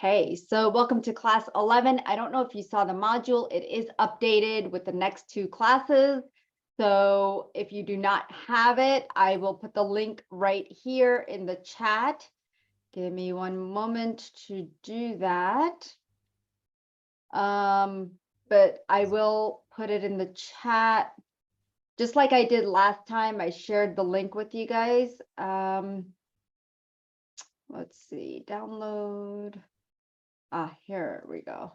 Okay, so welcome to class 11. I don't know if you saw the module. It is updated with the next two classes. So if you do not have it, I will put the link right here in the chat. Give me one moment to do that. But I will put it in the chat. Just like I did last time, I shared the link with you guys. Let's see, download. Here we go.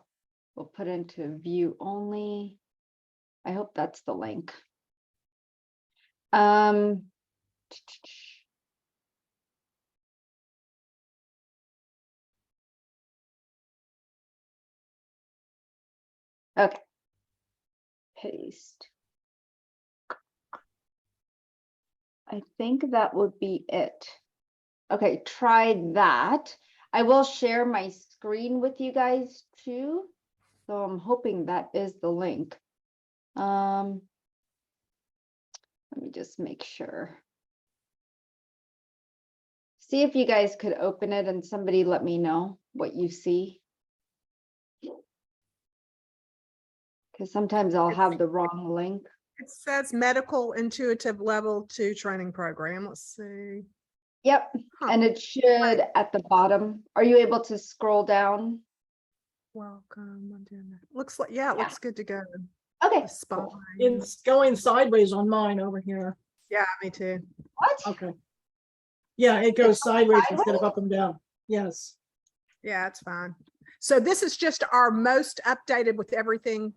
We'll put into view only. I hope that's the link. Okay. Paste. I think that would be it. Okay, try that. I will share my screen with you guys too. So I'm hoping that is the link. Let me just make sure. See if you guys could open it and somebody let me know what you see. Because sometimes I'll have the wrong link. It says medical intuitive level 2 training program. Let's see. Yep, and it should at the bottom. Are you able to scroll down? Welcome. I'm doing that. Looks like, yeah, it looks good to go. Okay, The spine. cool. It's going sideways on mine over here. Yeah, me too. What? Okay. Yeah, it goes It's going sideways sideways? instead of up and down. Yes. Yeah, it's fine. So this is just our most updated with everything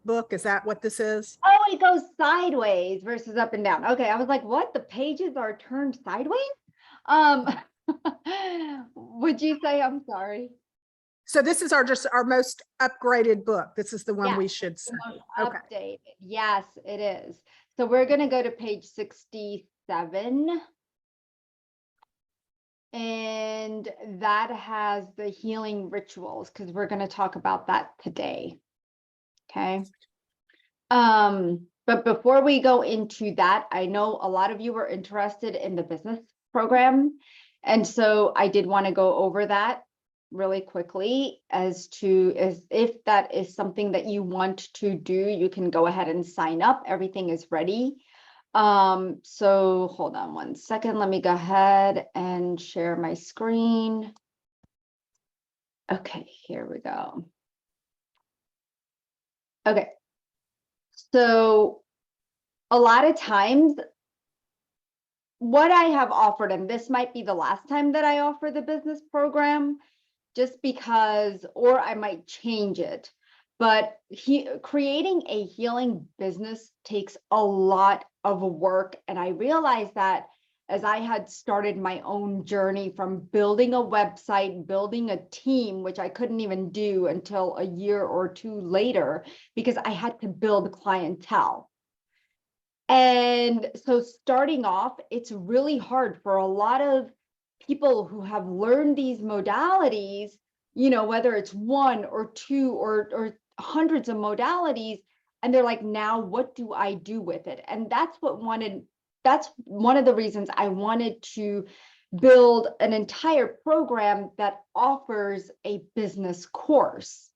book. Is that what this is? Oh, it goes sideways versus up and down. Okay, I was like, what? The pages are turned sideways? Would you say, I'm sorry? So this is just our most upgraded book. This is the one Yes, we should say. Okay. Updated. Yes, it is. So we're going to go to page 67. And that has the healing rituals because we're going to talk about that today. Okay. But before we go into that, I know a lot of you were interested in the business program. And so I did want to go over that really quickly as if that is something that you want to do, you can go ahead and sign up. Everything is ready. So hold on one second. Let me go ahead and share my screen. Okay, here we go. Okay. So a lot of times what I have offered, and this might be the last time that I offer the business program, just because, or I might change it, but creating a healing business takes a lot of work. And I realized that as I had started my own journey from building a website, building a team, which I couldn't even do until a year or two later, because I had to build clientele. And so starting off, it's really hard for a lot of people who have learned these modalities, you know, whether it's one or two or hundreds of modalities, and they're like, now what do I do with it? And that's one of the reasons I wanted to build an entire program that offers a business course.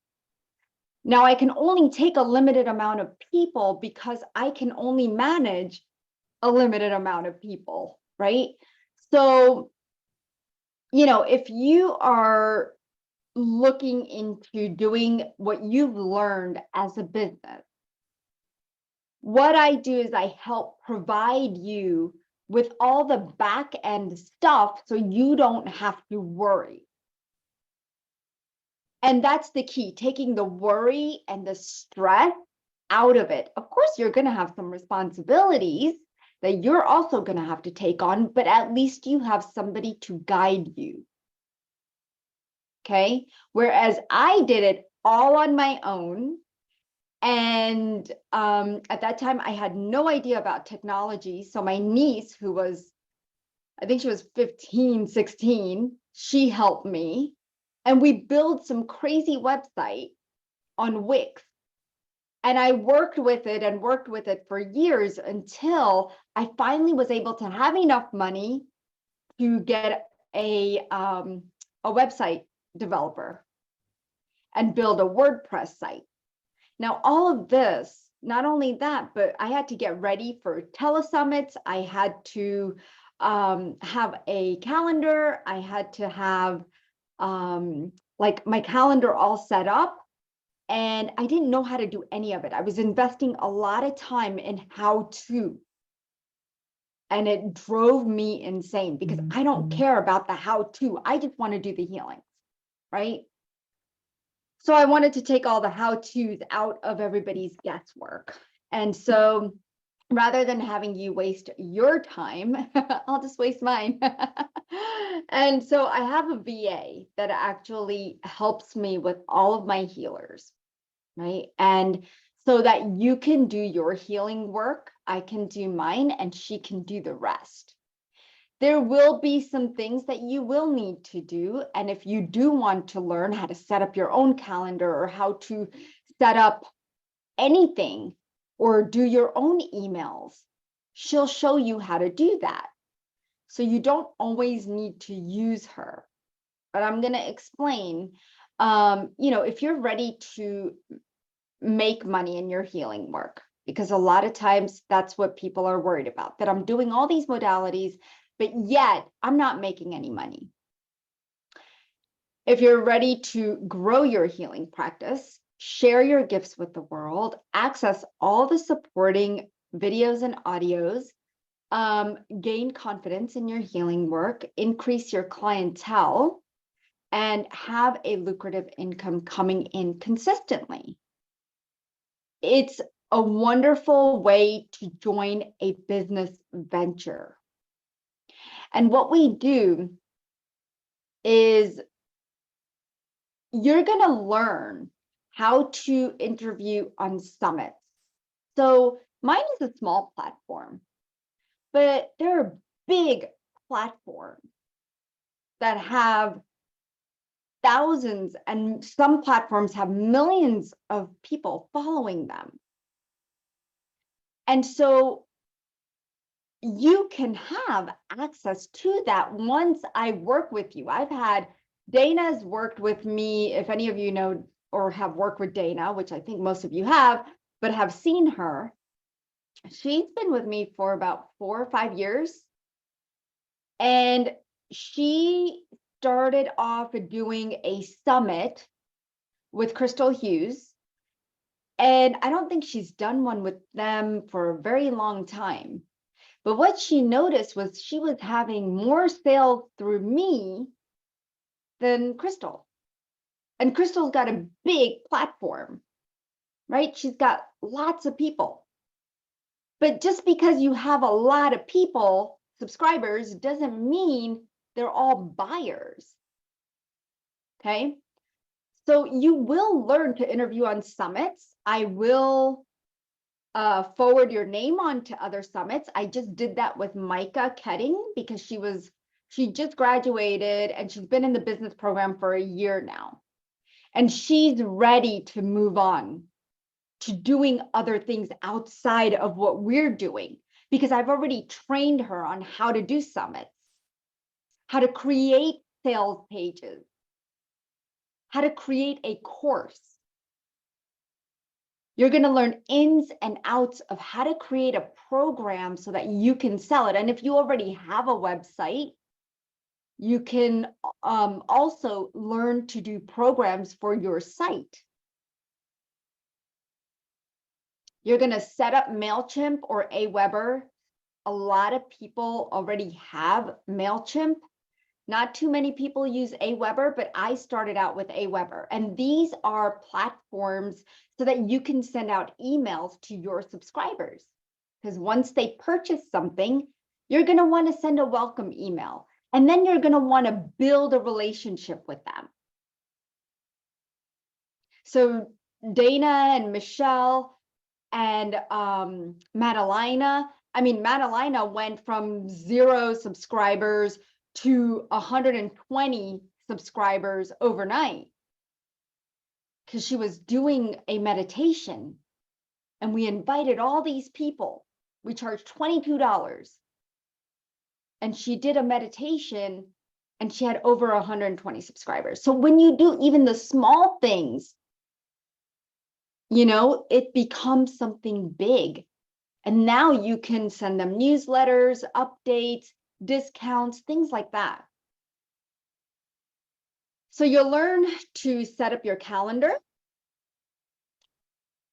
Now I can only take a limited amount of people because I can only manage a limited amount of people, right? So, you know, if you are looking into doing what you've learned as a business, what I do is I help provide you with all the back end stuff so you don't have to worry. And that's the key, taking the worry and the stress out of it. Of course, you're going to have some responsibilities that you're also going to have to take on, but at least you have somebody to guide you. Okay. Whereas I did it all on my own. And at that time, I had no idea about technology. So my niece, who was, I think she was 15, 16, she helped me. And we built some crazy website on Wix. And I worked with it for years until I finally was able to have enough money to get a website developer. and build a WordPress site. Now, all of this, not only that, but I had to get ready for telesummits. I had to have a calendar. I had to have like my calendar all set up. And I didn't know how to do any of it. I was investing a lot of time in how to. And it drove me insane because I don't care about the how to. I just want to do the healings, right? So I wanted to take all the how to's out of everybody's guesswork. And so rather than having you waste your time, I'll just waste mine. And so I have a VA that actually helps me with all of my healers, right? And so that you can do your healing work, I can do mine, and she can do the rest. There will be some things that you will need to do. And if you do want to learn how to set up your own calendar or how to set up anything or do your own emails, she'll show you how to do that. So you don't always need to use her. But I'm going to explain, if you're ready to make money in your healing work, because a lot of times that's what people are worried about, that I'm doing all these modalities, but yet I'm not making any money. If you're ready to grow your healing practice, share your gifts with the world, access all the supporting videos and audios, gain confidence in your healing work, increase your clientele, and have a lucrative income coming in consistently. It's a wonderful way to join a business venture. And what we do is you're going to learn how to interview on summits. So mine is a small platform, but there are big platforms that have thousands, and some platforms have millions of people following them. And so you can have access to that once I work with you. Dana's worked with me, if any of you know or have worked with Dana, which I think most of you have, but have seen her. She's been with me for about 4 or 5 years. And she started off doing a summit with Crystal Hughes. And I don't think she's done one with them for a very long time. But what she noticed was she was having more sales through me than Crystal. And Crystal's got a big platform, right? She's got lots of people. But just because you have a lot of people, subscribers, doesn't mean they're all buyers. Okay? So you will learn to interview on summits. I will forward your name on to other summits. I just did that with Micah Ketting because she just graduated and she's been in the business program for a year now. And she's ready to move on to doing other things outside of what we're doing because I've already trained her on how to do summits, how to create sales pages, how to create a course. You're going to learn ins and outs of how to create a program so that you can sell it. And if you already have a website, you can also learn to do programs for your site. You're going to set up MailChimp or Aweber. A lot of people already have MailChimp. Not too many people use Aweber, but I started out with Aweber. And these are platforms so that you can send out emails to your subscribers. Because once they purchase something, you're going to want to send a welcome email. And then you're going to want to build a relationship with them. So Dana and Michelle and Madalena went from 0 subscribers to 120 subscribers overnight because she was doing a meditation and we invited all these people. We charged $22 and she did a meditation and she had over 120 subscribers. So when you do even the small things, you know, it becomes something big. And now you can send them newsletters, updates, discounts, things like that. So you'll learn to set up your calendar.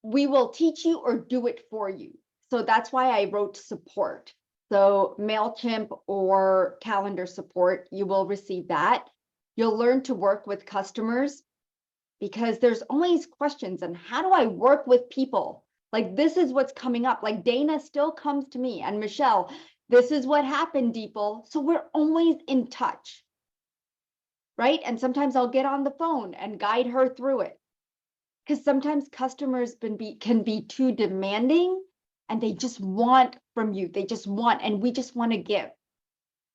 We will teach you or do it for you. So that's why I wrote support. So MailChimp or calendar support, you will receive that. You'll learn to work with customers because there's always questions. And how do I work with people? Like, this is what's coming up. Like, Dana still comes to me and Michelle, this is what happened, Dipal. So we're always in touch, right? And sometimes I'll get on the phone and guide her through it. Because sometimes customers can be too demanding and they just want from you. They just want, and we just want to give.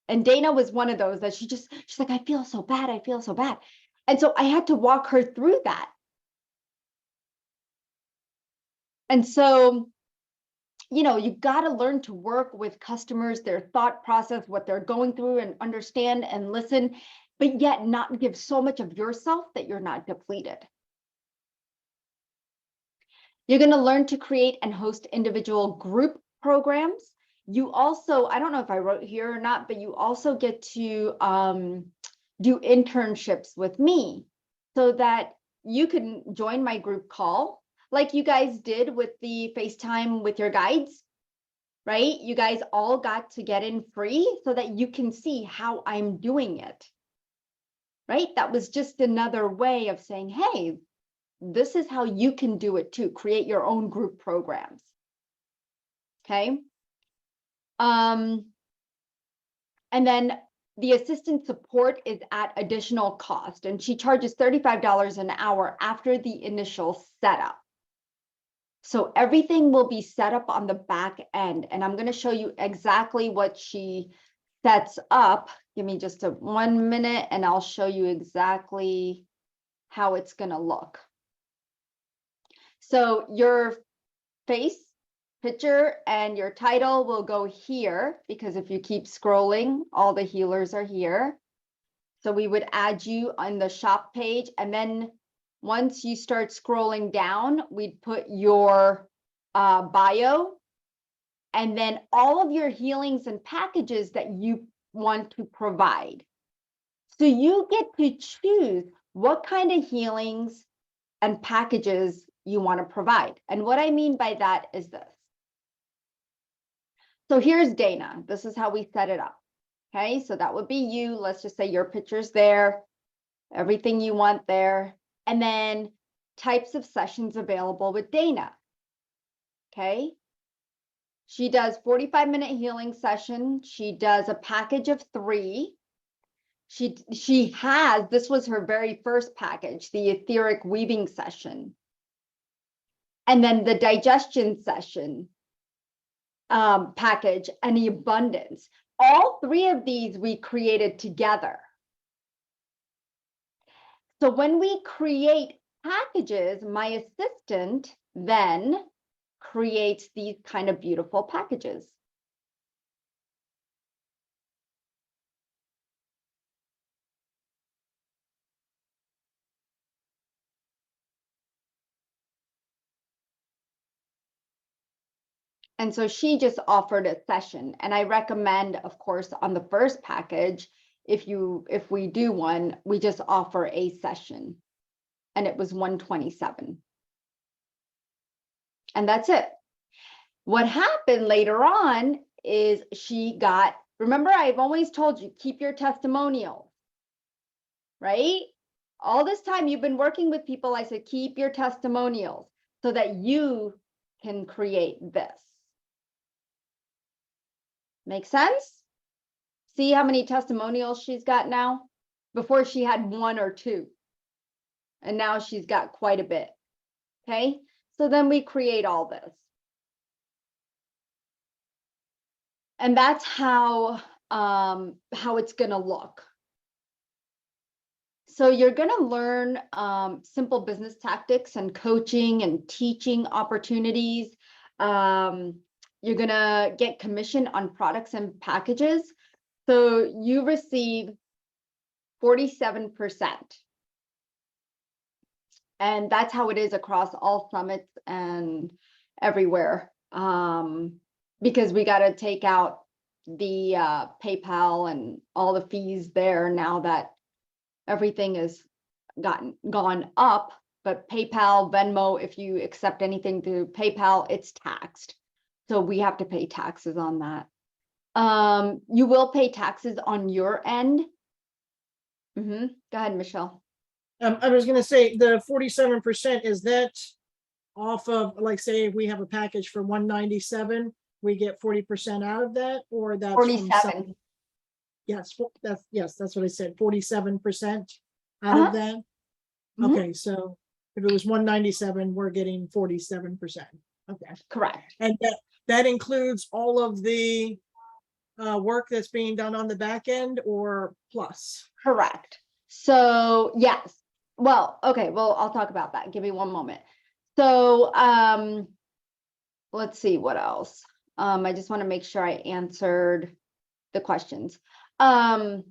And Dana was one of those that she's like, I feel so bad. I feel so bad. And so I had to walk her through that. And so, you know, you got to learn to work with customers, their thought process, what they're going through, and understand and listen, but yet not give so much of yourself that you're not depleted. You're going to learn to create and host individual group programs. You also, I don't know if I wrote here or not, but you also get to do internships with me so that you can join my group call like you guys did with the FaceTime with your guides, right? You guys all got to get in free so that you can see how I'm doing it, right? That was just another way of saying, hey, this is how you can do it too. Create your own group programs. Okay. And then the assistant support is at additional cost, and she charges $35 an hour after the initial setup. So everything will be set up on the back end, and I'm going to show you exactly what she sets up. Give me just 1 minute and I'll show you exactly how it's going to look. So your face picture and your title will go here, because if you keep scrolling, all the healers are here. So we would add you on the shop page. And then once you start scrolling down, we'd put your bio and then all of your healings and packages that you want to provide. So you get to choose what kind of healings and packages you want to provide. And what I mean by that is this. So here's Dana. This is how we set it up. Okay, so that would be you. Let's just say your picture's there, everything you want there. And then types of sessions available with Dana. Okay. She does 45-minute healing session. She does a package of 3. She has, this was her very first package, the etheric weaving session. And then the digestion session package and the abundance. All 3 of these we created together. So when we create packages, my assistant then creates these kind of beautiful packages. And so she just offered a session, and I recommend, of course, on the first package, if we do one, we just offer a session, and it was $127. And that's it. What happened later on is she got, remember, I've always told you, keep your testimonials, right? All this time you've been working with people, I said, keep your testimonials so that you can create this. Make sense? See how many testimonials she's got now? Before she had 1 or 2. And now she's got quite a bit. Okay, so then we create all this. And that's how it's going to look. So you're going to learn simple business tactics and coaching and teaching opportunities. You're going to get commission on products and packages. So you receive 47%. And that's how it is across all summits and everywhere. Because we got to take out the PayPal and all the fees there now that everything has gone up. But PayPal, Venmo, if you accept anything through PayPal, it's taxed. So we have to pay taxes on that. You will pay taxes on your end. Go ahead, Michelle. I was gonna say the 47%, is that off of, like, say, if we have a package for 197, we get 40% out of that, or that's from 47. Yes, that's what I said, 47% out Uh-huh. of that. Mhm. Okay, so if it was 197, we're getting 47%. Okay, Correct. and that includes all of the work that's being done on the back end, or plus? Correct. So yes. Well, okay. Well, I'll talk about that. Give me one moment. So let's see what else. I just want to make sure I answered the questions. Okay.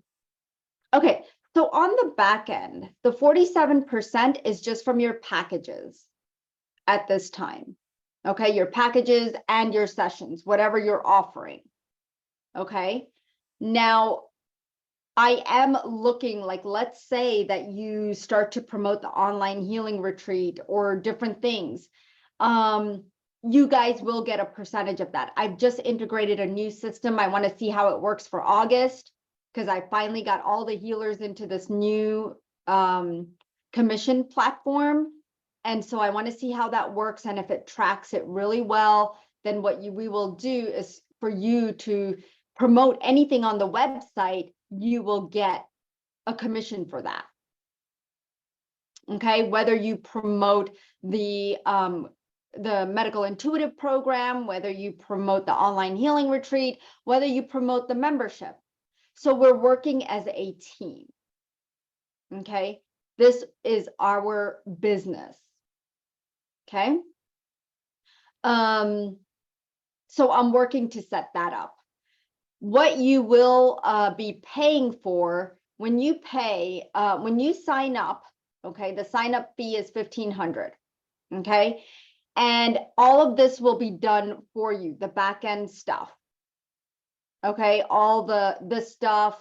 So on the back end, the 47% is just from your packages at this time. Okay. Your packages and your sessions, whatever you're offering. Okay. Now, I am looking, like, let's say that you start to promote the online healing retreat or different things. You guys will get a percentage of that. I've just integrated a new system. I want to see how it works for August, because I finally got all the healers into this new commission platform. And so I want to see how that works. And if it tracks it really well, then what we will do is for you to promote anything on the website, you will get a commission for that. Okay, whether you promote the medical intuitive program, whether you promote the online healing retreat, whether you promote the membership. So we're working as a team. Okay, this is our business. Okay. So I'm working to set that up. What you will be paying for when you pay, when you sign up, okay, the sign up fee is $1,500, okay? And all of this will be done for you, the back end stuff, okay? All the stuff,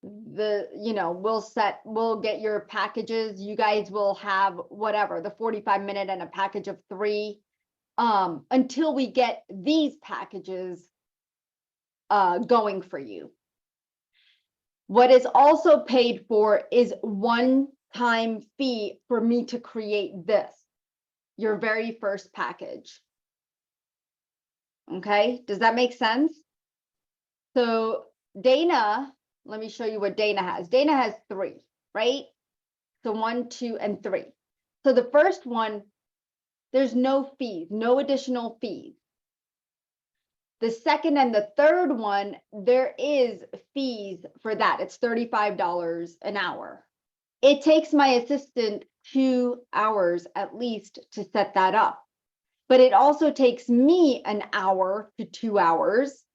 we'll get your packages. You guys will have whatever, the 45-minute and a package of 3, until we get these packages going for you. What is also paid for is one-time fee for me to create this, your very first package. Okay, does that make sense? So Dana, let me show you what Dana has. Dana has 3, right? So 1, 2, and 3. So the first one, there's no fees, no additional fees. The second and the third one, there is fees for that. It's $35 an hour. It takes my assistant 2 hours at least to set that up. But it also takes me an hour to 2 hours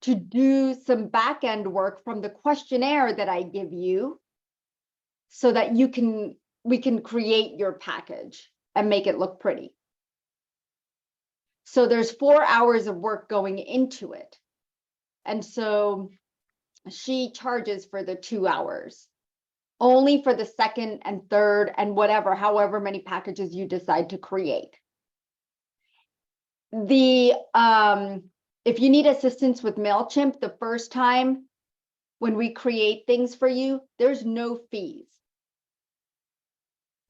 to do some back end work from the questionnaire that I give you so that we can create your package and make it look pretty. So there's 4 hours of work going into it. And so she charges for the 2 hours, only for the second and third and however many packages you decide to create. If you need assistance with MailChimp the first time when we create things for you, there's no fees.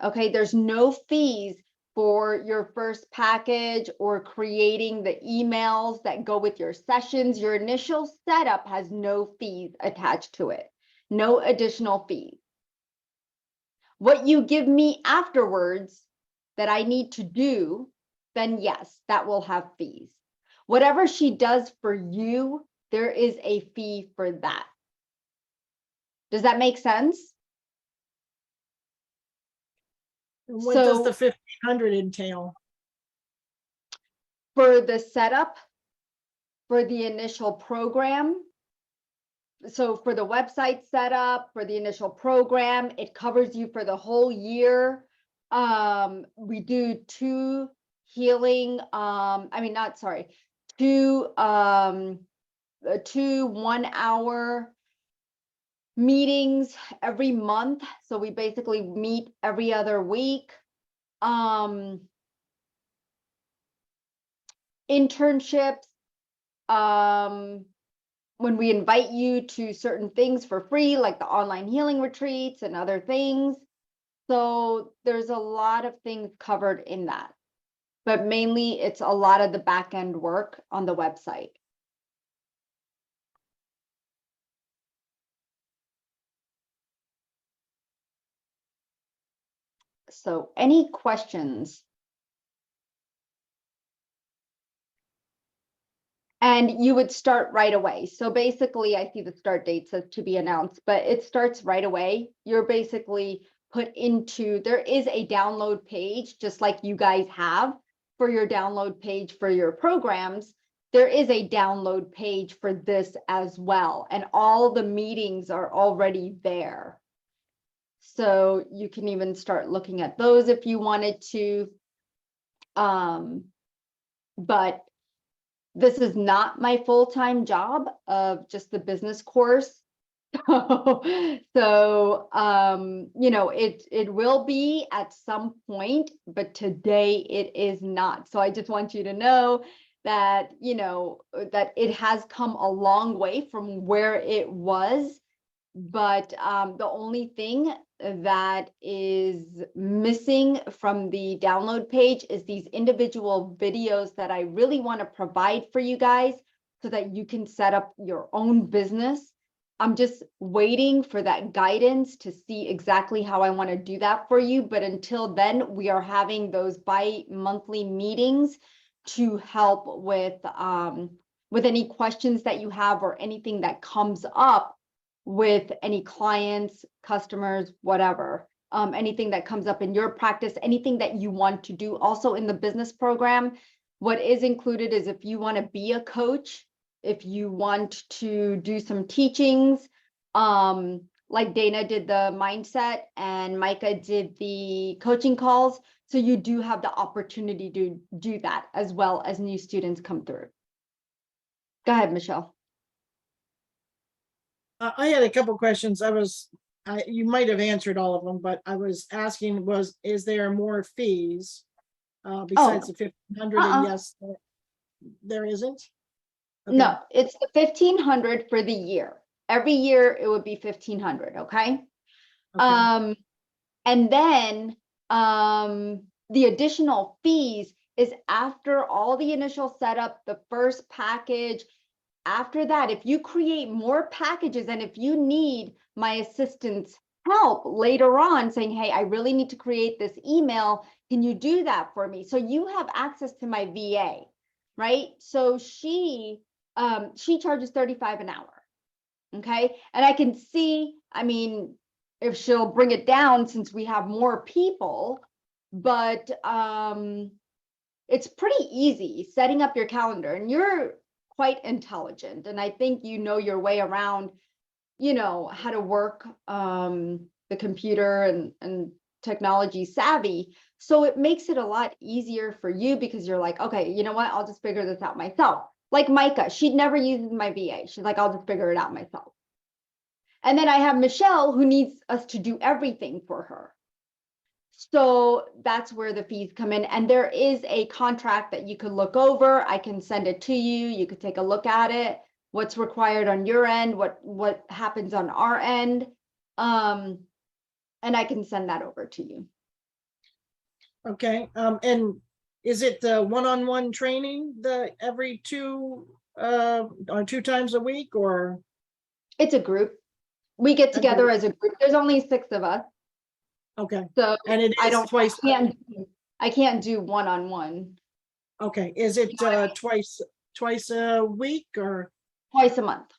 Okay, there's no fees for your first package or creating the emails that go with your sessions. Your initial setup has no fees attached to it, no additional fees. What you give me afterwards that I need to do, then yes, that will have fees. Whatever she does for you, there is a fee for that. Does that make sense? What does the So 1,500 entail? for the setup, for the initial program, so for the website setup, for the initial program, it covers you for the whole year. We do two healing, two 1-hour meetings every month. So we basically meet every other week. Internships, when we invite you to certain things for free, like the online healing retreats and other things. So there's a lot of things covered in that, but mainly it's a lot of the back end work on the website. So any questions? And you would start right away. So basically, I see the start date says to be announced, but it starts right away. You're basically put into, there is a download page, just like you guys have for your download page for your programs. There is a download page for this as well. And all the meetings are already there. So you can even start looking at those if you wanted to. But this is not my full-time job of just the business course. So, you know, it will be at some point, but today it is not. So I just want you to know that, you know, that it has come a long way from where it was. But the only thing that is missing from the download page is these individual videos that I really want to provide for you guys so that you can set up your own business. I'm just waiting for that guidance to see exactly how I want to do that for you. But until then, we are having those bi-monthly meetings to help with any questions that you have or anything that comes up with any clients, customers, whatever, anything that comes up in your practice, anything that you want to do. Also in the business program, what is included is if you want to be a coach, if you want to do some teachings, like Dana did the mindset and Micah did the coaching calls. So you do have the opportunity to do that as well as new students come through. Go ahead, Michelle. I had a couple questions. You might have answered all of them, but I was asking is there more fees besides the 1,500? And yes, there isn't. Okay. No, it's the 1,500 for the year. Every year it would be 1,500. Okay. Okay. And then the additional fees is after all the initial setup, the first package. After that, if you create more packages and if you need my assistant's help later on saying, hey, I really need to create this email, can you do that for me? So you have access to my VA, right? So she charges $35 an hour. Okay. And I can see, I mean, if she'll bring it down since we have more people, but it's pretty easy setting up your calendar, and you're quite intelligent. And I think you know your way around, you know, how to work the computer and technology savvy. So it makes it a lot easier for you because you're like, okay, you know what? I'll just figure this out myself. Like Micah, she'd never uses my VA. She's like, I'll just figure it out myself. And then I have Michelle who needs us to do everything for her. So that's where the fees come in. And there is a contract that you could look over. I can send it to you. You could take a look at it. What's required on your end, what happens on our end. And I can send that over to you. Okay. And is it the one-on-one training every 2 times a week, or? It's a group. We get together as a group. There's only 6 of us. Okay. So and it is twice. I can't do one-on-one. Okay. Is it twice a week or? Twice a month.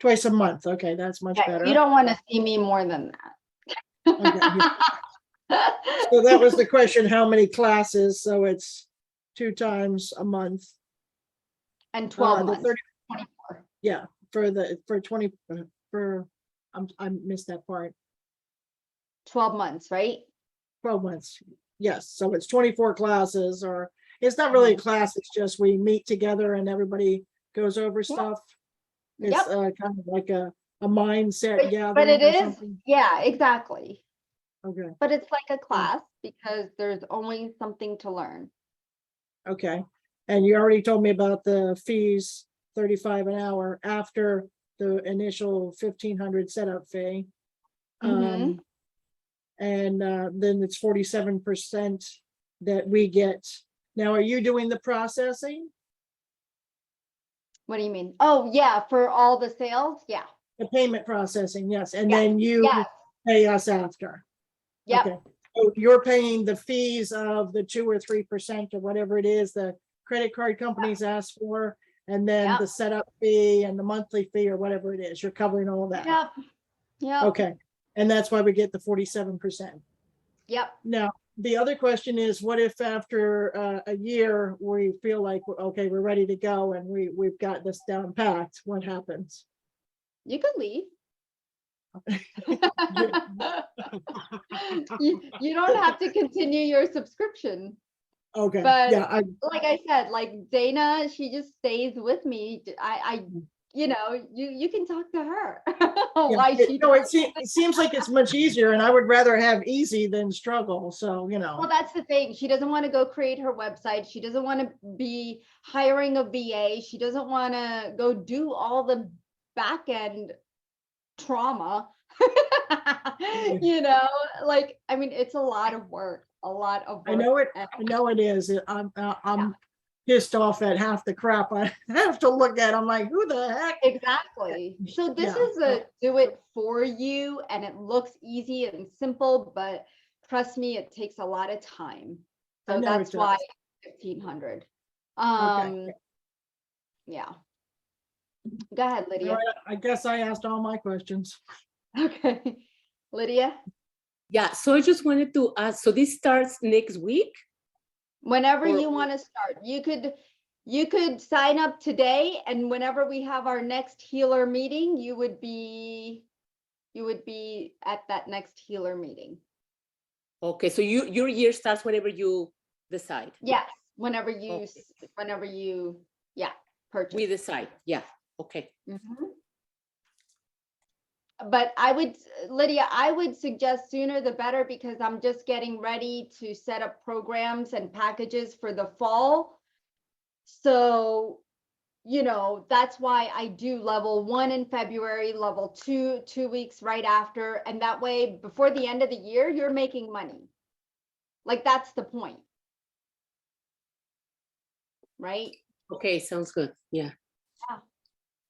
Twice a month. Okay, that's much better. You don't want to see me more than that. Okay. So that was the question, how many classes? So it's 2 times a month. And 12 months. 24. Yeah, for 20, for, I missed that part, 12 months, right? 12 months. Yes, so it's 24 classes, or it's not really a class, it's just we meet together and everybody goes over stuff. It's Yep. kind of like a mindset But gathering it or is, something. yeah, exactly. Okay, But it's like a class because there's only something to learn. okay. And you already told me about the fees, 35 an hour after the initial 1,500 setup fee. Mhm. And then it's 47% that we get. Now, are you doing the processing? What do you mean? Oh, yeah, for all the sales? Yeah. The payment processing, yes, and Yeah. then you Yes. pay us after. Yep. Okay, so you're paying the fees of the 2 or 3% or whatever it is the credit card companies ask for, and then Yep. the setup fee and the monthly fee or whatever it is, you're covering all that. Yep. Yep. Okay, and that's why we get the 47%. Yep. Now, the other question is, what if after a year, we feel like, okay, we're ready to go and we've got this down packed, what happens? You could leave. You don't have to continue your subscription. Okay, But yeah, like I said, like Dana, she just stays with me. You know, you can talk to her. Why she no, does. it seems like it's much easier, and I would rather have easy than struggle, so, Well, that's the thing. She doesn't want to go create her website. She doesn't want to be hiring a VA. She doesn't want to go do all the back end trauma. You know, like, I mean, it's a lot of work, a lot of work. I know it is. I'm pissed off at half the crap I have to look at. I'm like, who the heck? Exactly. So this Yeah. is a do it for you, and it looks easy and simple, but trust me, it takes a lot of time. I So know it that's why does. 1,500. Okay. Yeah. Go ahead, All Lydia. right, I guess I asked all my questions. Okay. Lydia, Yeah, so I just wanted to ask, so this starts next week? whenever Or- you want to start, you could sign up today, and whenever we have our next healer meeting, you would be at that next healer meeting. Okay, so your year starts whenever you decide. Yes, whenever you, Okay. yeah, purchase. We decide, yeah, okay. Mhm. But I would, Lydia, I would suggest sooner the better, because I'm just getting ready to set up programs and packages for the fall. So, you know, that's why I do level 1 in February, level 2, 2 weeks right after. And that way, before the end of the year, you're making money. Like, that's the point. Right? Okay, sounds good, yeah.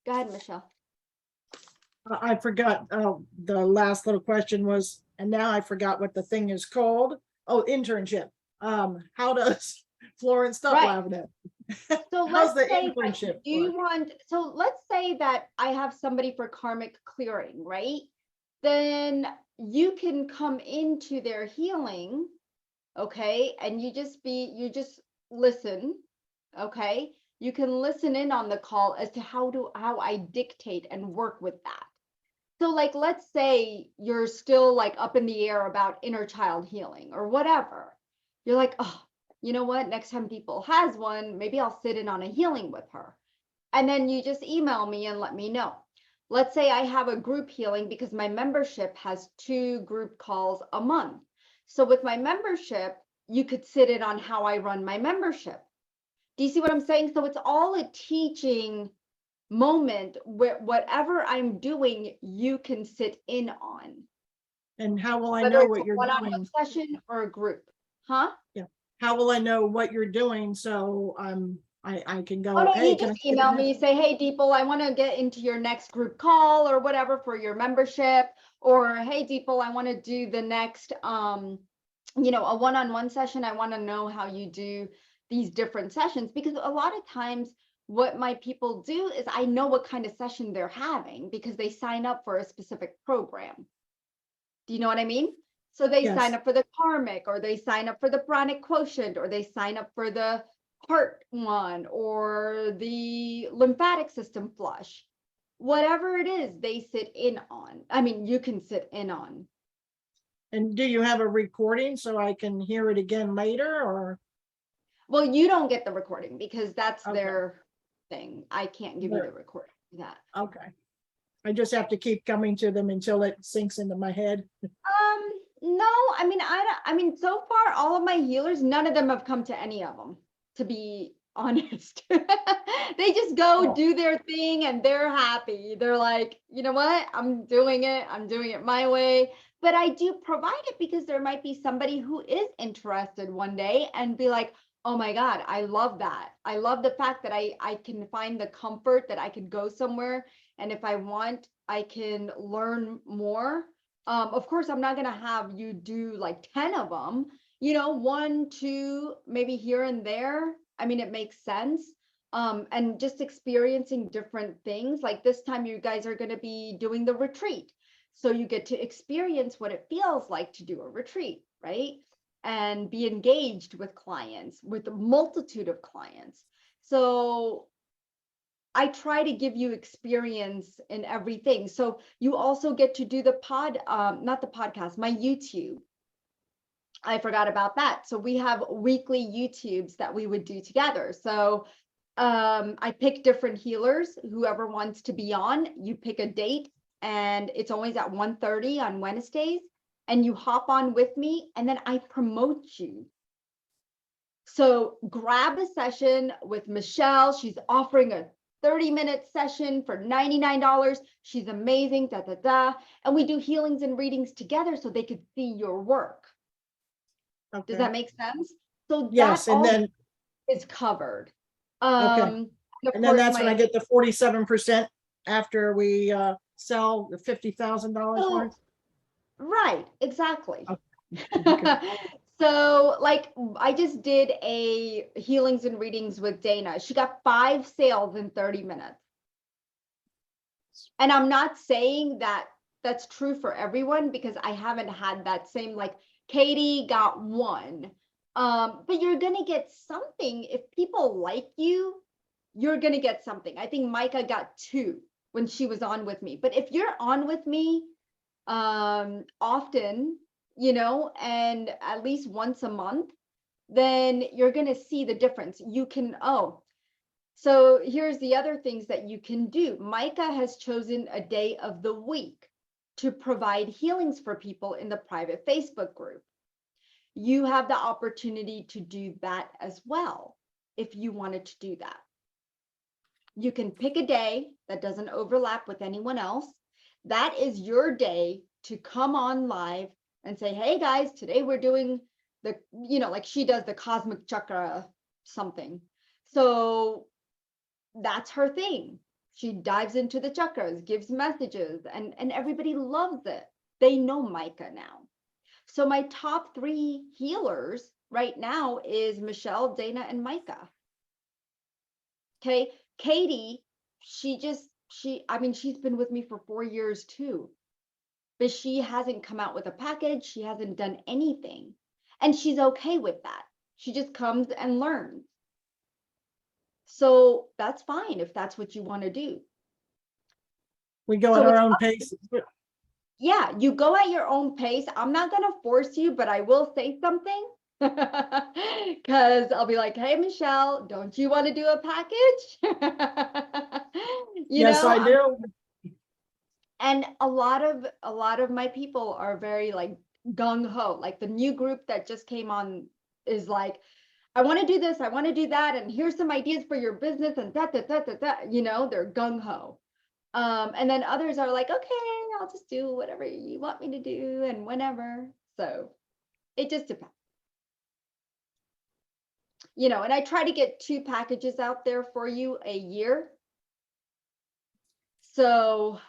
Go ahead, Michelle. I forgot, the last little question was, and now I forgot what the thing is called. Oh, internship. How does Florence stop Right. laughing at? So How's let's the say that internship you work? want, so let's say that I have somebody for karmic clearing, right? Then you can come into their healing, okay? And you just listen, okay? You can listen in on the call as to how I dictate and work with that. So like, let's say you're still like up in the air about inner child healing or whatever. You're like, oh, you know what? Next time Dipal has one, maybe I'll sit in on a healing with her. And then you just email me and let me know. Let's say I have a group healing, because my membership has 2 group calls a month. So with my membership, you could sit in on how I run my membership. Do you see what I'm saying? So it's all a teaching moment where whatever I'm doing, you can sit in on. And how will I Whether know it's what a you're one-on-one doing? session or a group, huh? How will I know what you're doing? So I can go, Oh, no, hey, you can I just sit in email this? me, say, hey, Deeple, I want to get into your next group call or whatever for your membership. Or, hey, Deeple, I want to do the next, you know, a one-on-one session. I want to know how you do these different sessions, because a lot of times what my people do is I know what kind of session they're having because they sign up for a specific program. Do you know what I mean? So they Yes. sign up for the karmic, or they sign up for the pranic quotient, or they sign up for the heart one, or the lymphatic system flush. whatever it is they sit in on. I mean, you can sit in on. And do you have a recording so I can hear it again later, or? Well, you don't get the recording because that's Okay. their thing. I can't give you Right. the recording for that. Okay. I just have to keep coming to them until it sinks into my head. No, I mean, I mean, so far, all of my healers, none of them have come to any of them, to be honest. They just go Oh. do their thing and they're happy. They're like, you know what? I'm doing it my way. But I do provide it because there might be somebody who is interested one day and be like, oh my God, I love that. I love the fact that I can find the comfort that I could go somewhere. And if I want, I can learn more. Of course, I'm not going to have you do like 10 of them, you know, 1, 2, maybe here and there. I mean, it makes sense. And just experiencing different things. Like this time, you guys are going to be doing the retreat. So you get to experience what it feels like to do a retreat, right? And be engaged with clients, with a multitude of clients. So I try to give you experience in everything. So you also get to do the not the podcast, my YouTube. I forgot about that. So we have weekly YouTubes that we would do together. So I pick different healers, whoever wants to be on, you pick a date and it's always at 1:30 on Wednesdays and you hop on with me and then I promote you. So grab a session with Michelle. She's offering a 30-minute session for $99. She's amazing, da, da, da. And we do healings and readings together so they could see your work. Okay. Does that make sense? So Yes, that and all then, is covered. okay. And of And then course, that's when I get the 47% after we sell the $50,000 Oh, worth. right, exactly. Okay. So like I just did a healings and readings with Dana. She got 5 sales in 30 minutes. And I'm not saying that that's true for everyone because I haven't had that same, like Katie got 1. But you're gonna get something. If people like you, you're gonna get something. I think Micah got 2 when she was on with me. But if you're on with me often, you know, and at least once a month, then you're going to see the difference. You can, so here's the other things that you can do. Micah has chosen a day of the week to provide healings for people in the private Facebook group. You have the opportunity to do that as well if you wanted to do that. You can pick a day that doesn't overlap with anyone else. That is your day to come on live and say, hey guys, today we're doing the, you know, like she does the cosmic chakra something. So that's her thing. She dives into the chakras, gives messages, and everybody loves it. They know Micah now. So my top 3 healers right now is Michelle, Dana, and Micah. Okay. Katie, I mean, she's been with me for 4 years too, but she hasn't come out with a package. She hasn't done anything. And she's okay with that. She just comes and learns. So that's fine if that's what you want to do. We go So at our it's own pace. Yeah, you go at your own pace. I'm not going to force you, but I will say something. Because I'll be like, hey, Michelle, don't you want to do a package? Yes, I do. And a lot of my people are very like gung ho. Like the new group that just came on is like, I want to do this, I want to do that, and here's some ideas for your business, and that. You know, they're gung ho. And then others are like, okay, I'll just do whatever you want me to do and whenever. So it just depends. You know, and I try to get 2 packages out there for you a year. So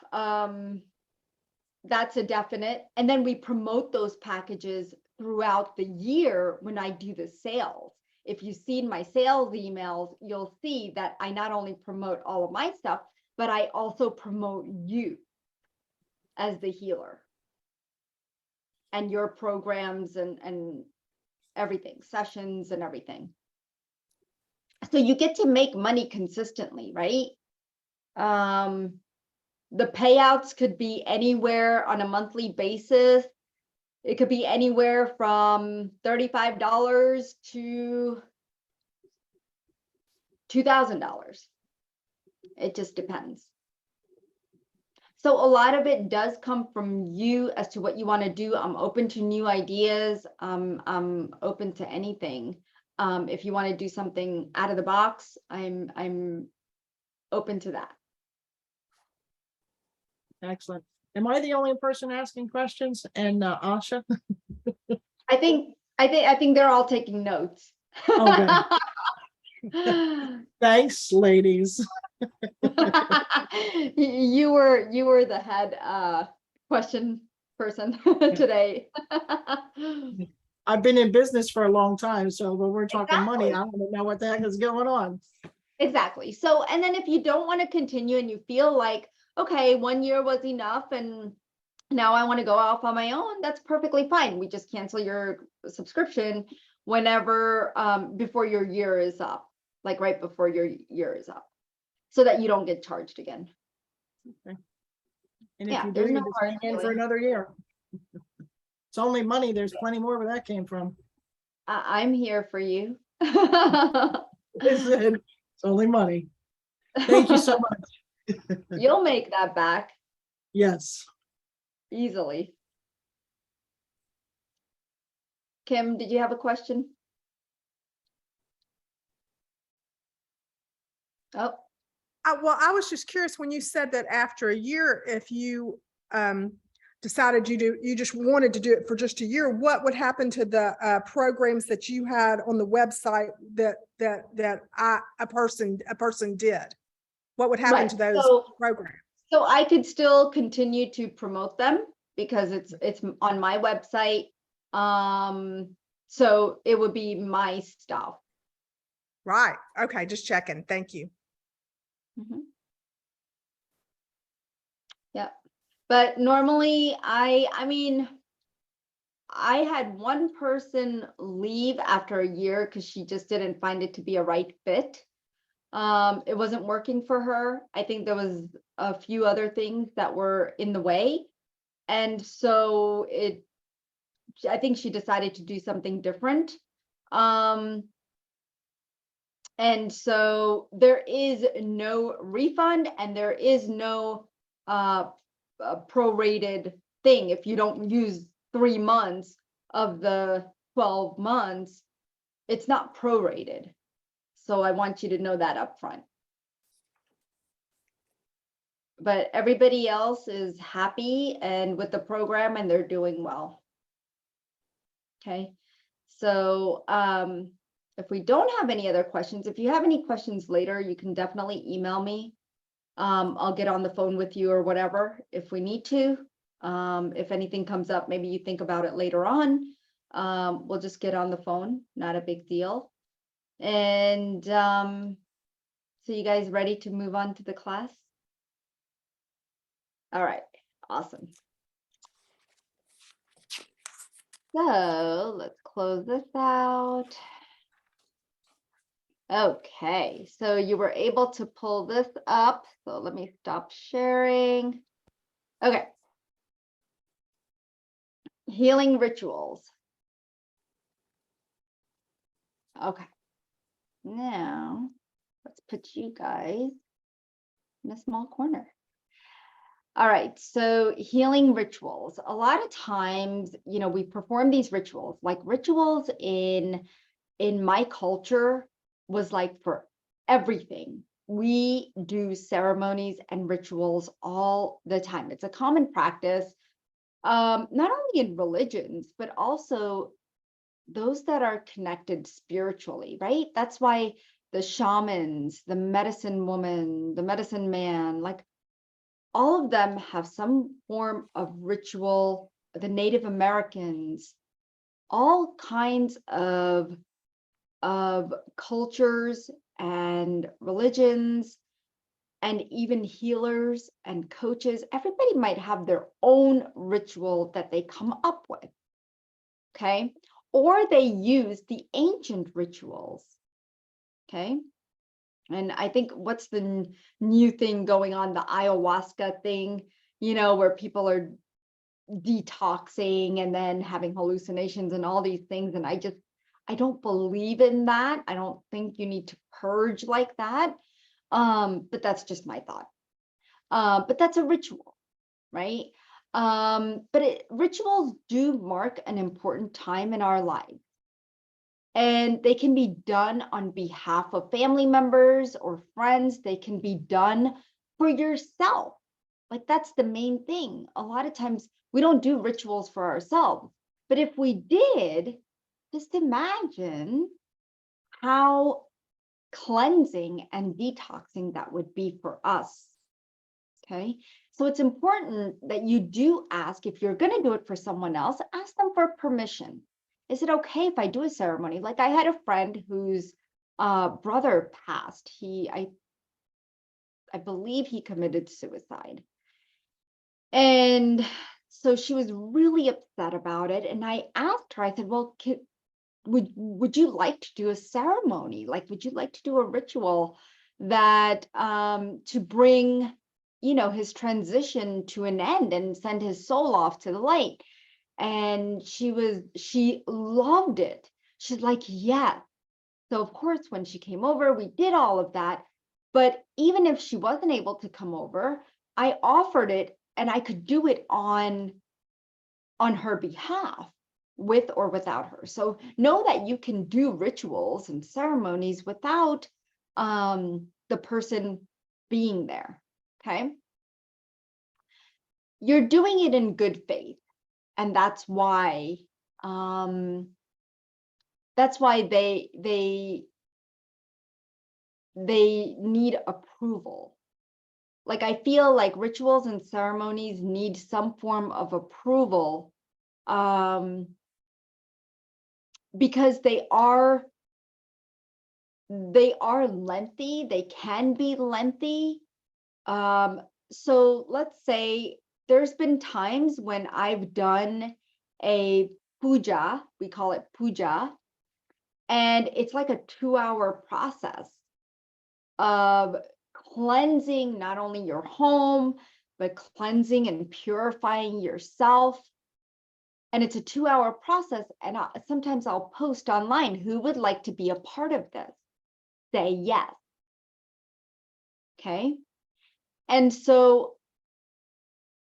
that's a definite. And then we promote those packages throughout the year when I do the sales. If you've seen my sales emails, you'll see that I not only promote all of my stuff, but I also promote you as the healer and your programs and everything, sessions and everything. So you get to make money consistently, right? the payouts could be anywhere on a monthly basis. It could be anywhere from $35 to $2,000. It just depends. So a lot of it does come from you as to what you want to do. I'm open to new ideas. I'm open to anything. If you want to do something out of the box, I'm open to that. Excellent. Am I the only person asking questions? And Asha? I think they're all taking notes. Okay. Thanks, ladies. You were the head question person today. I've been in business for a long time, so when we're talking money, Exactly. I want to know what the heck is going on. Exactly. So, and then if you don't want to continue and you feel like, okay, 1 year was enough and now I want to go off on my own, that's perfectly fine. We just cancel your subscription whenever, before your year is up, like right before your year is up, so that you don't get charged again. And if Yeah, you do, there's you no just hard hang in for feelings. another year. It's only money. There's plenty more where that came from. I'm here for you. Listen, it's only money. Thank you so much. You'll make that back Yes. easily. Kim, did you have a question? Oh, Well, I was just curious when you said that after a year, if you decided you just wanted to do it for just a year, what would happen to the programs that you had on the website that a person did? What would happen right. to those So, programs? so I could still continue to promote them because it's on my website. So it would be my stuff. Right. Okay. Just checking. Thank you. Mhm. Yeah. But normally I mean, I had one person leave after a year because she just didn't find it to be a right fit. It wasn't working for her. I think there was a few other things that were in the way. And so I think she decided to do something different. And so there is no refund and there is no prorated thing. If you don't use 3 months of the 12 months, it's not prorated. So I want you to know that up front. But everybody else is happy and with the program and they're doing well. Okay. So if we don't have any other questions, if you have any questions later, you can definitely email me. I'll get on the phone with you or whatever if we need to. If anything comes up, maybe you think about it later on. We'll just get on the phone, not a big deal. And so you guys ready to move on to the class? All right, awesome. So let's close this out. Okay, so you were able to pull this up. So let me stop sharing. Okay. Healing rituals. Okay. Now, let's put you guys in a small corner. All right, so healing rituals. A lot of times, you know, we perform these rituals, like rituals in my culture was like for everything. We do ceremonies and rituals all the time. It's a common practice, not only in religions, but also those that are connected spiritually, right? That's why the shamans, the medicine woman, the medicine man, like all of them have some form of ritual. The Native Americans, all kinds of cultures and religions, and even healers and coaches. Everybody might have their own ritual that they come up with, okay? Or they use the ancient rituals, okay? And I think what's the new thing going on, the ayahuasca thing, where people are detoxing and then having hallucinations and all these things. And I don't believe in that. I don't think you need to purge like that. But that's just my thought. But that's a ritual, right? But rituals do mark an important time in our lives. And they can be done on behalf of family members or friends. They can be done for yourself. Like, that's the main thing. A lot of times we don't do rituals for ourselves. But if we did, just imagine how cleansing and detoxing that would be for us. Okay. So it's important that you do ask, if you're going to do it for someone else, ask them for permission. Is it okay if I do a ceremony? Like, I had a friend whose brother passed. I believe he committed suicide. And so she was really upset about it. And I asked her, I said, well, would you like to do a ceremony? Like, would you like to do a ritual that to bring, his transition to an end and send his soul off to the light? And she loved it. She's like, yes. So of course, when she came over, we did all of that. But even if she wasn't able to come over, I offered it, and I could do it on her behalf, with or without her. So know that you can do rituals and ceremonies without the person being there. Okay. You're doing it in good faith. And that's why they need approval. Like, I feel like rituals and ceremonies need some form of approval, because they are lengthy. They can be lengthy. So let's say there's been times when I've done a puja, we call it puja, and it's like a 2-hour process of cleansing not only your home, but cleansing and purifying yourself. And it's a 2-hour process. And sometimes I'll post online, who would like to be a part of this? Say yes. Okay. And so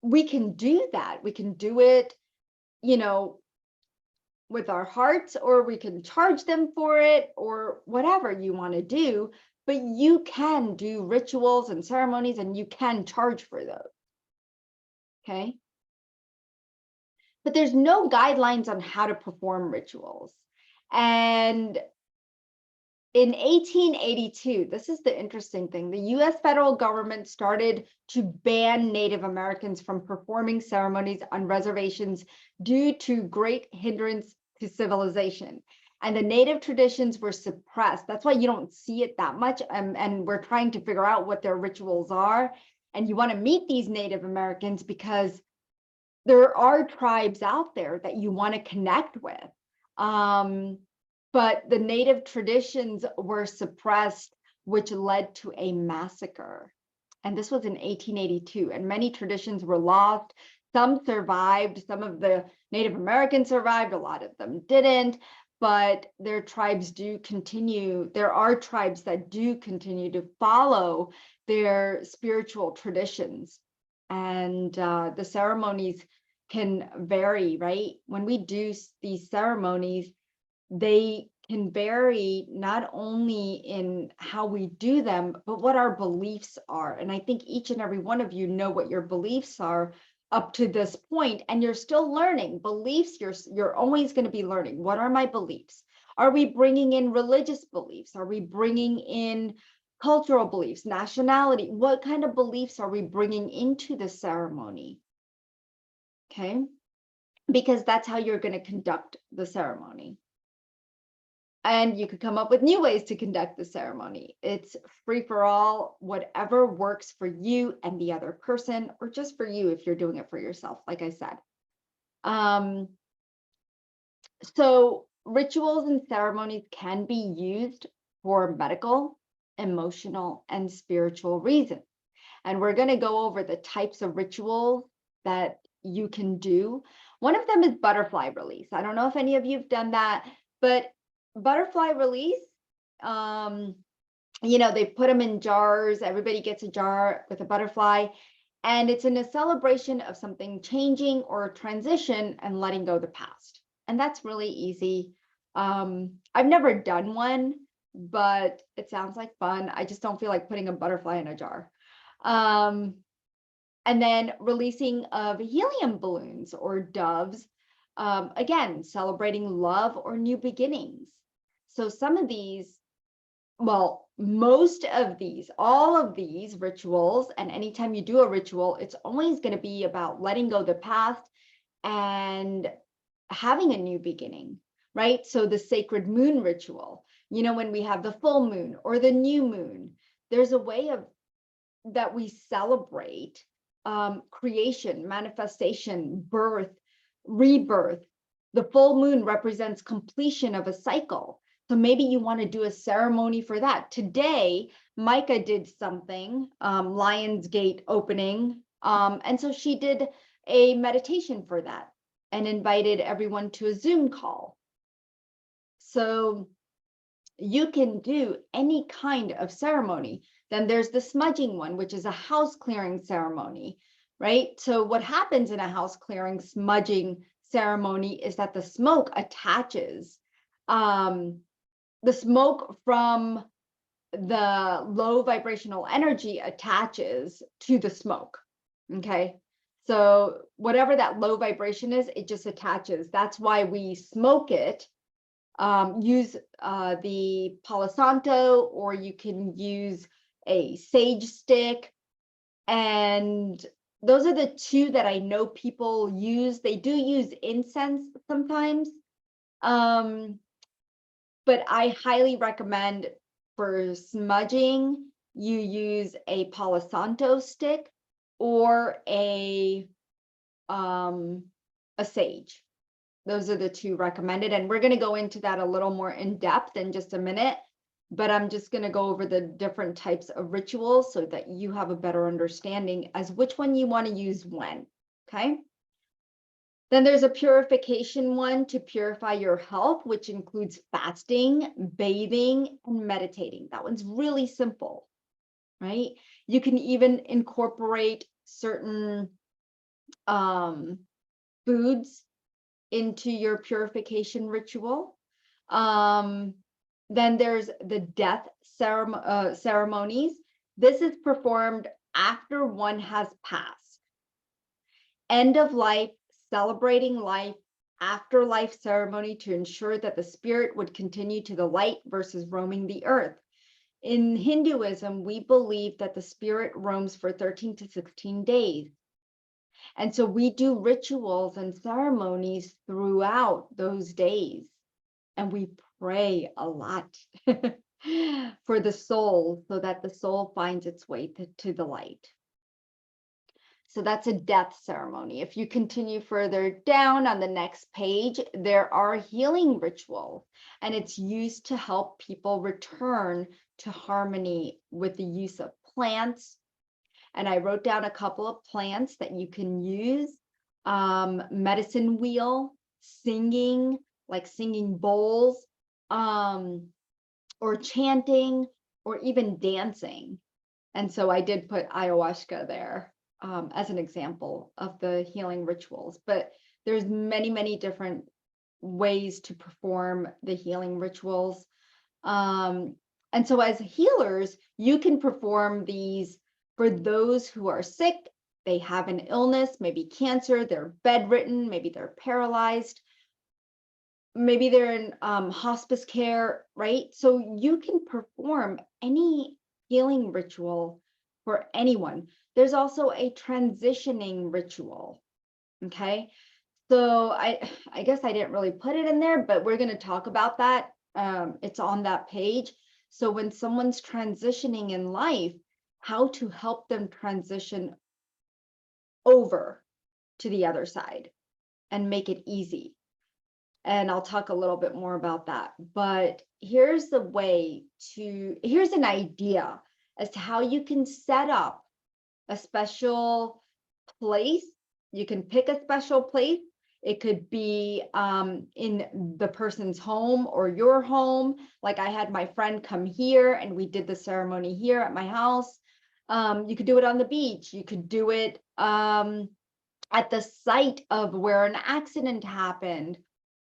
we can do that. We can do it, with our hearts, or we can charge them for it, or whatever you want to do. But you can do rituals and ceremonies, and you can charge for those. Okay. But there's no guidelines on how to perform rituals. And in 1882, this is the interesting thing, the US federal government started to ban Native Americans from performing ceremonies on reservations due to great hindrance to civilization. And the Native traditions were suppressed. That's why you don't see it that much. And we're trying to figure out what their rituals are. And you want to meet these Native Americans because there are tribes out there that you want to connect with. But the Native traditions were suppressed, which led to a massacre. And this was in 1882, and many traditions were lost. Some survived. Some of the Native Americans survived, a lot of them didn't, but their tribes do continue. There are tribes that do continue to follow their spiritual traditions. And the ceremonies can vary, right? When we do these ceremonies, they can vary not only in how we do them, but what our beliefs are. And I think each and every one of you know what your beliefs are up to this point, and you're still learning. Beliefs, you're always going to be learning. What are my beliefs? Are we bringing in religious beliefs? Are we bringing in cultural beliefs, nationality? What kind of beliefs are we bringing into the ceremony? Okay, because that's how you're going to conduct the ceremony. And you could come up with new ways to conduct the ceremony. It's free for all, whatever works for you and the other person, or just for you if you're doing it for yourself, like I said. So rituals and ceremonies can be used for medical emotional, and spiritual reasons. And we're going to go over the types of rituals that you can do. One of them is butterfly release. I don't know if any of you have done that, but butterfly release, they put them in jars. Everybody gets a jar with a butterfly, and it's in a celebration of something changing or a transition and letting go of the past. And that's really easy. I've never done one, but it sounds like fun. I just don't feel like putting a butterfly in a jar. And then releasing of helium balloons or doves, again, celebrating love or new beginnings. So some of these, well, most of these, all of these rituals, and anytime you do a ritual, it's always going to be about letting go of the past and having a new beginning, right? So the sacred moon ritual, when we have the full moon or the new moon, there's a way of that we celebrate creation, manifestation, birth, rebirth. The full moon represents completion of a cycle. So maybe you want to do a ceremony for that. Today, Micah did something, Lionsgate opening. And so she did a meditation for that and invited everyone to a Zoom call. So you can do any kind of ceremony. Then there's the smudging one, which is a house clearing ceremony, right? So what happens in a house clearing smudging ceremony is that the smoke attaches. The smoke from the low vibrational energy attaches to the smoke, okay? So whatever that low vibration is, it just attaches. That's why we smoke it. Use the Palo Santo, or you can use a sage stick. And those are the two that I know people use. They do use incense sometimes. But I highly recommend for smudging, you use a Palo Santo stick or a sage. Those are the two recommended. And we're going to go into that a little more in depth in just a minute, but I'm just going to go over the different types of rituals so that you have a better understanding as which one you want to use when, okay? Then there's a purification one to purify your health, which includes fasting, bathing, and meditating. That one's really simple, right? You can even incorporate certain foods into your purification ritual. Then there's the death ceremonies. This is performed after one has passed. End of life, celebrating life, afterlife ceremony to ensure that the spirit would continue to the light versus roaming the earth. In Hinduism, we believe that the spirit roams for 13 to 16 days. And so we do rituals and ceremonies throughout those days. And we pray a lot for the soul so that the soul finds its way to the light. So that's a death ceremony. If you continue further down on the next page, there are healing rituals, and it's used to help people return to harmony with the use of plants. And I wrote down a couple of plants that you can use. Medicine wheel, singing, like singing bowls, or chanting, or even dancing. And so I did put ayahuasca there as an example of the healing rituals. But there's many, many different ways to perform the healing rituals. And so as healers, you can perform these for those who are sick, they have an illness, maybe cancer, they're bedridden, maybe they're paralyzed, maybe they're in hospice care, right? So you can perform any healing ritual for anyone. There's also a transitioning ritual, okay? So I guess I didn't really put it in there, but we're going to talk about that. It's on that page. So when someone's transitioning in life, how to help them transition over to the other side and make it easy. And I'll talk a little bit more about that. But here's here's an idea as to how you can set up a special place. You can pick a special place. It could be in the person's home or your home. Like I had my friend come here and we did the ceremony here at my house. You could do it on the beach. You could do it at the site of where an accident happened,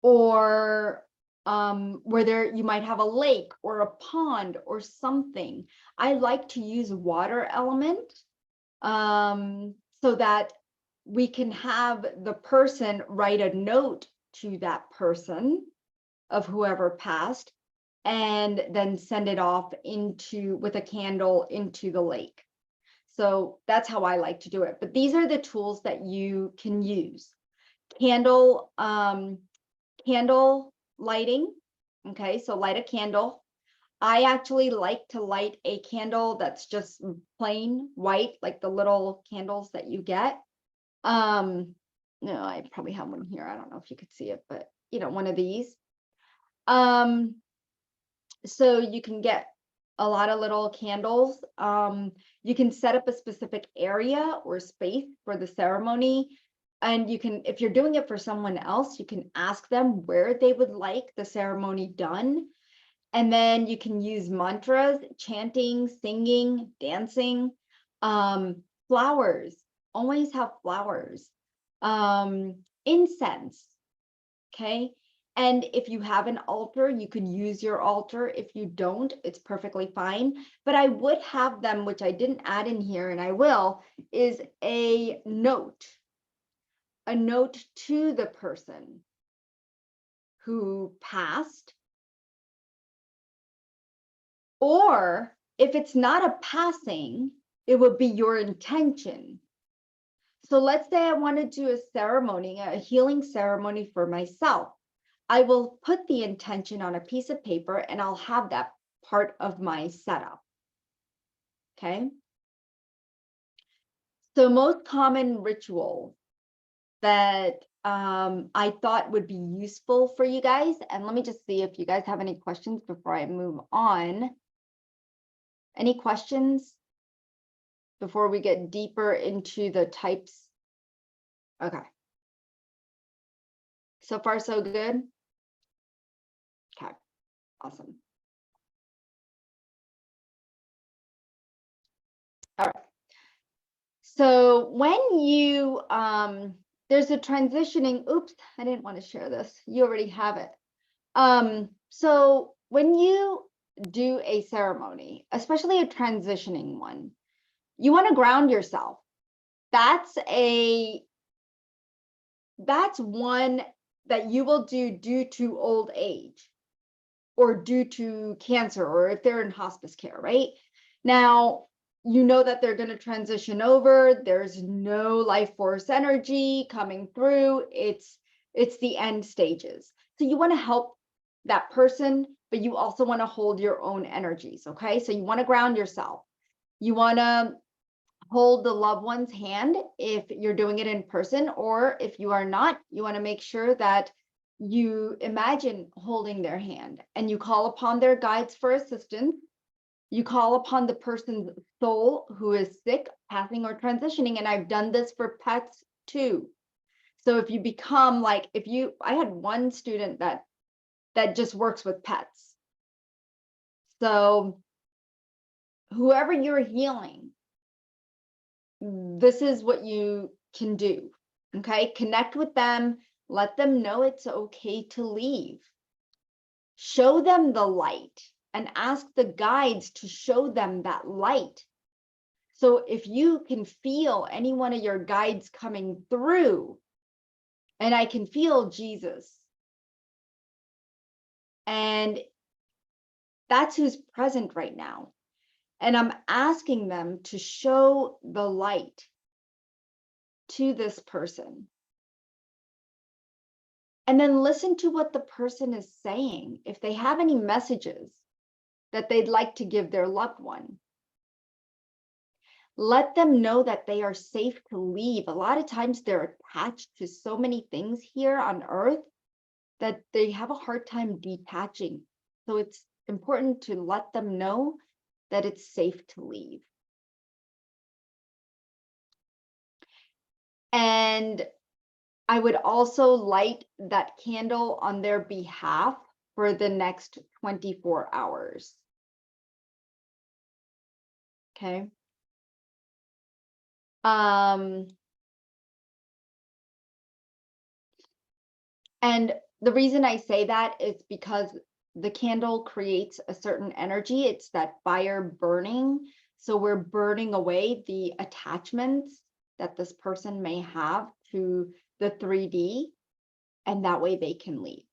or where you might have a lake or a pond or something. I like to use water element so that we can have the person write a note to that person of whoever passed, and then send it off with a candle into the lake. So that's how I like to do it. But these are the tools that you can use. Candle lighting. Okay, so light a candle. I actually like to light a candle that's just plain white, like the little candles that you get. No, I probably have one here. I don't know if you could see it, but one of these. So you can get a lot of little candles. You can set up a specific area or space for the ceremony. And you can, if you're doing it for someone else, you can ask them where they would like the ceremony done. And then you can use mantras, chanting, singing, dancing, flowers, always have flowers, incense, okay? And if you have an altar, you could use your altar. If you don't, it's perfectly fine. But I would have them, which I didn't add in here, and I will, is a note to the person who passed. Or if it's not a passing, it would be your intention. So let's say I want to do a ceremony, a healing ceremony for myself. I will put the intention on a piece of paper and I'll have that part of my setup. Okay. So most common rituals that I thought would be useful for you guys. And let me just see if you guys have any questions before I move on. Any questions before we get deeper into the types? Okay. So far, so good? Okay, awesome. All right. So when you, there's a transitioning, oops, I didn't want to share this. You already have it. So when you do a ceremony, especially a transitioning one, you want to ground yourself. That's one that you will do due to old age or due to cancer, or if they're in hospice care, right? Now, you know that they're going to transition over. There's no life force energy coming through. It's the end stages. So you want to help that person, but you also want to hold your own energies, okay? So you want to ground yourself. You want to hold the loved one's hand if you're doing it in person, or if you are not, you want to make sure that you imagine holding their hand and you call upon their guides for assistance. You call upon the person's soul who is sick, passing, or transitioning. And I've done this for pets too. So if you become like, I had one student that just works with pets. So whoever you're healing, this is what you can do. Okay, connect with them, let them know it's okay to leave. Show them the light and ask the guides to show them that light. So if you can feel any one of your guides coming through, and I can feel Jesus, and that's who's present right now. And I'm asking them to show the light to this person. And then listen to what the person is saying. If they have any messages that they'd like to give their loved one, let them know that they are safe to leave. A lot of times they're attached to so many things here on earth that they have a hard time detaching. So it's important to let them know that it's safe to leave. And I would also light that candle on their behalf for the next 24 hours. Okay. And the reason I say that is because the candle creates a certain energy. It's that fire burning. So we're burning away the attachments that this person may have to the 3D, and that way they can leave.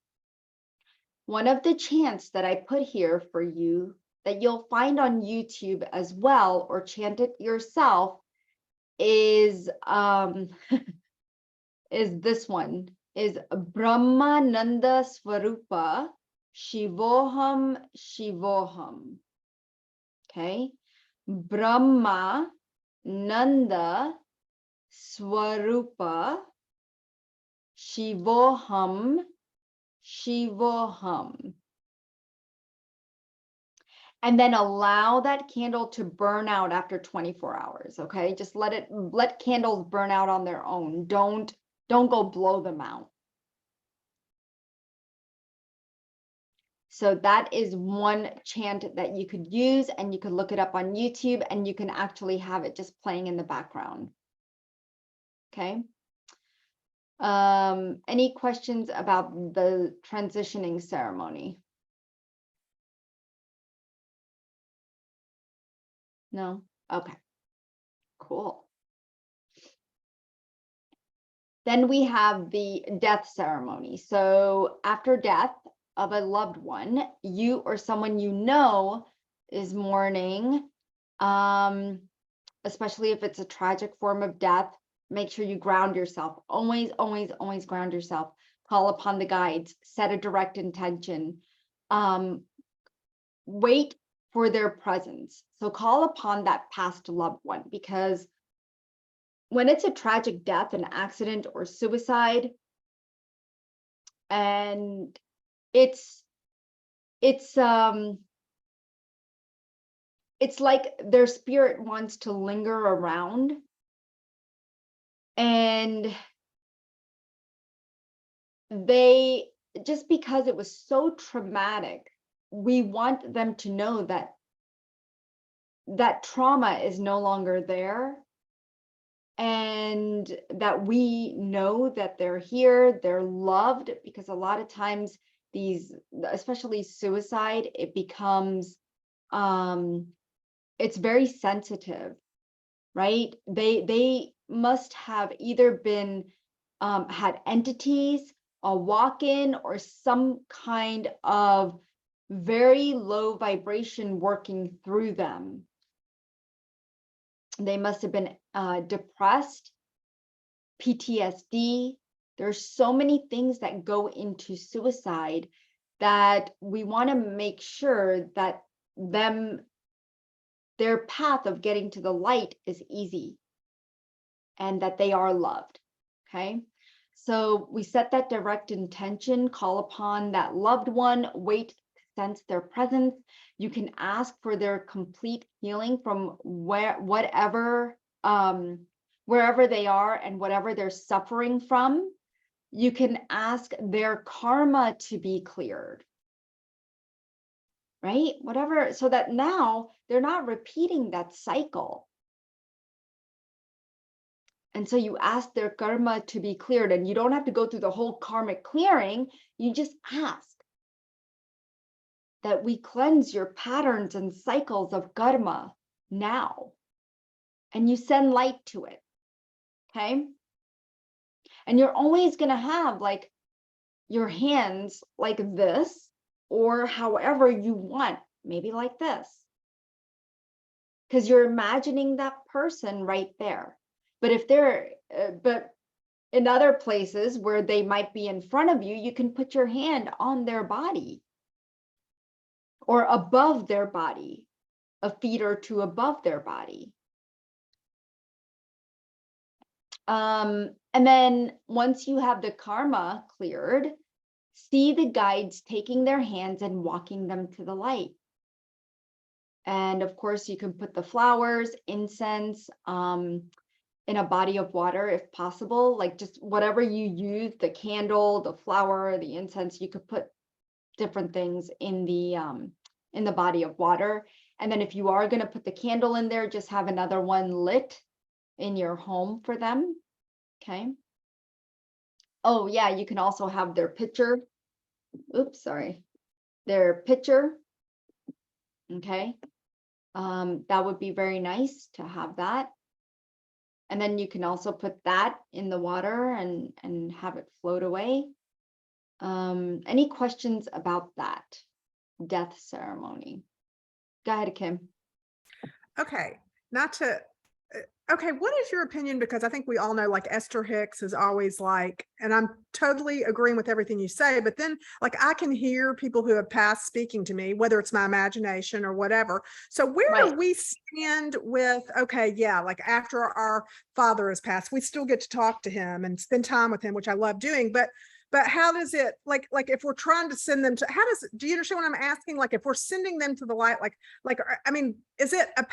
One of the chants that I put here for you that you'll find on YouTube as well, or chant it yourself, is is this one, is Brahmananda Swarupa Shivoham Shivoham. Okay, Brahma Nanda Swarupa Shivoham Shivoham. And then allow that candle to burn out after 24 hours. Okay, just let candles burn out on their own. Don't go blow them out. So that is one chant that you could use, and you could look it up on YouTube, and you can actually have it just playing in the background. Okay. Any questions about the transitioning ceremony? No? Okay. Cool. Then we have the death ceremony. So after death of a loved one, you or someone you know is mourning, especially if it's a tragic form of death. Make sure you ground yourself. Always, always, always ground yourself. Call upon the guides, set a direct intention. Wait for their presence. So call upon that past loved one, because when it's a tragic death, an accident or suicide, and it's like their spirit wants to linger around, and they, just because it was so traumatic, we want them to know that that trauma is no longer there, and that we know that they're here, they're loved, because a lot of times these, especially suicide, it becomes it's very sensitive, right? They must have either been had entities, a walk-in, or some kind of very low vibration working through them. They must have been depressed, PTSD. There's so many things that go into suicide that we want to make sure that their path of getting to the light is easy, and that they are loved. Okay. So we set that direct intention, call upon that loved one, wait to sense their presence. You can ask for their complete healing from wherever they are and whatever they're suffering from. You can ask their karma to be cleared, right? Whatever, so that now they're not repeating that cycle. And so you ask their karma to be cleared, and you don't have to go through the whole karmic clearing. You just ask that we cleanse your patterns and cycles of karma now. And you send light to it. Okay. And you're always going to have like your hands like this, or however you want, maybe like this, because you're imagining that person right there. But if they're, but in other places where they might be in front of you, you can put your hand on their body or above their body, a feet or two above their body. And then once you have the karma cleared, see the guides taking their hands and walking them to the light. And of course, you can put the flowers, incense, in a body of water if possible, like just whatever you use, the candle, the flower, the incense, you could put different things in the body of water. And then if you are going to put the candle in there, just have another one lit in your home for them. Okay. Oh yeah, you can also have their picture. Oops, sorry. Their picture. Okay. That would be very nice to have that. And then you can also put that in the water and have it float away. Any questions about that death ceremony? Go ahead, Kim. Okay, not to, okay, what is your opinion? Because I think we all know like Esther Hicks is always like, and I'm totally agreeing with everything you say, but then like I can hear people who have passed speaking to me, whether it's my imagination or whatever. So where do we stand with, okay, yeah, like after our father has passed, we still get to talk to him and spend time with him, which I love doing, but how does it, like if we're trying to send them to, how does, do you understand what I'm asking? Like if we're sending them to the light, like, I mean, is it, am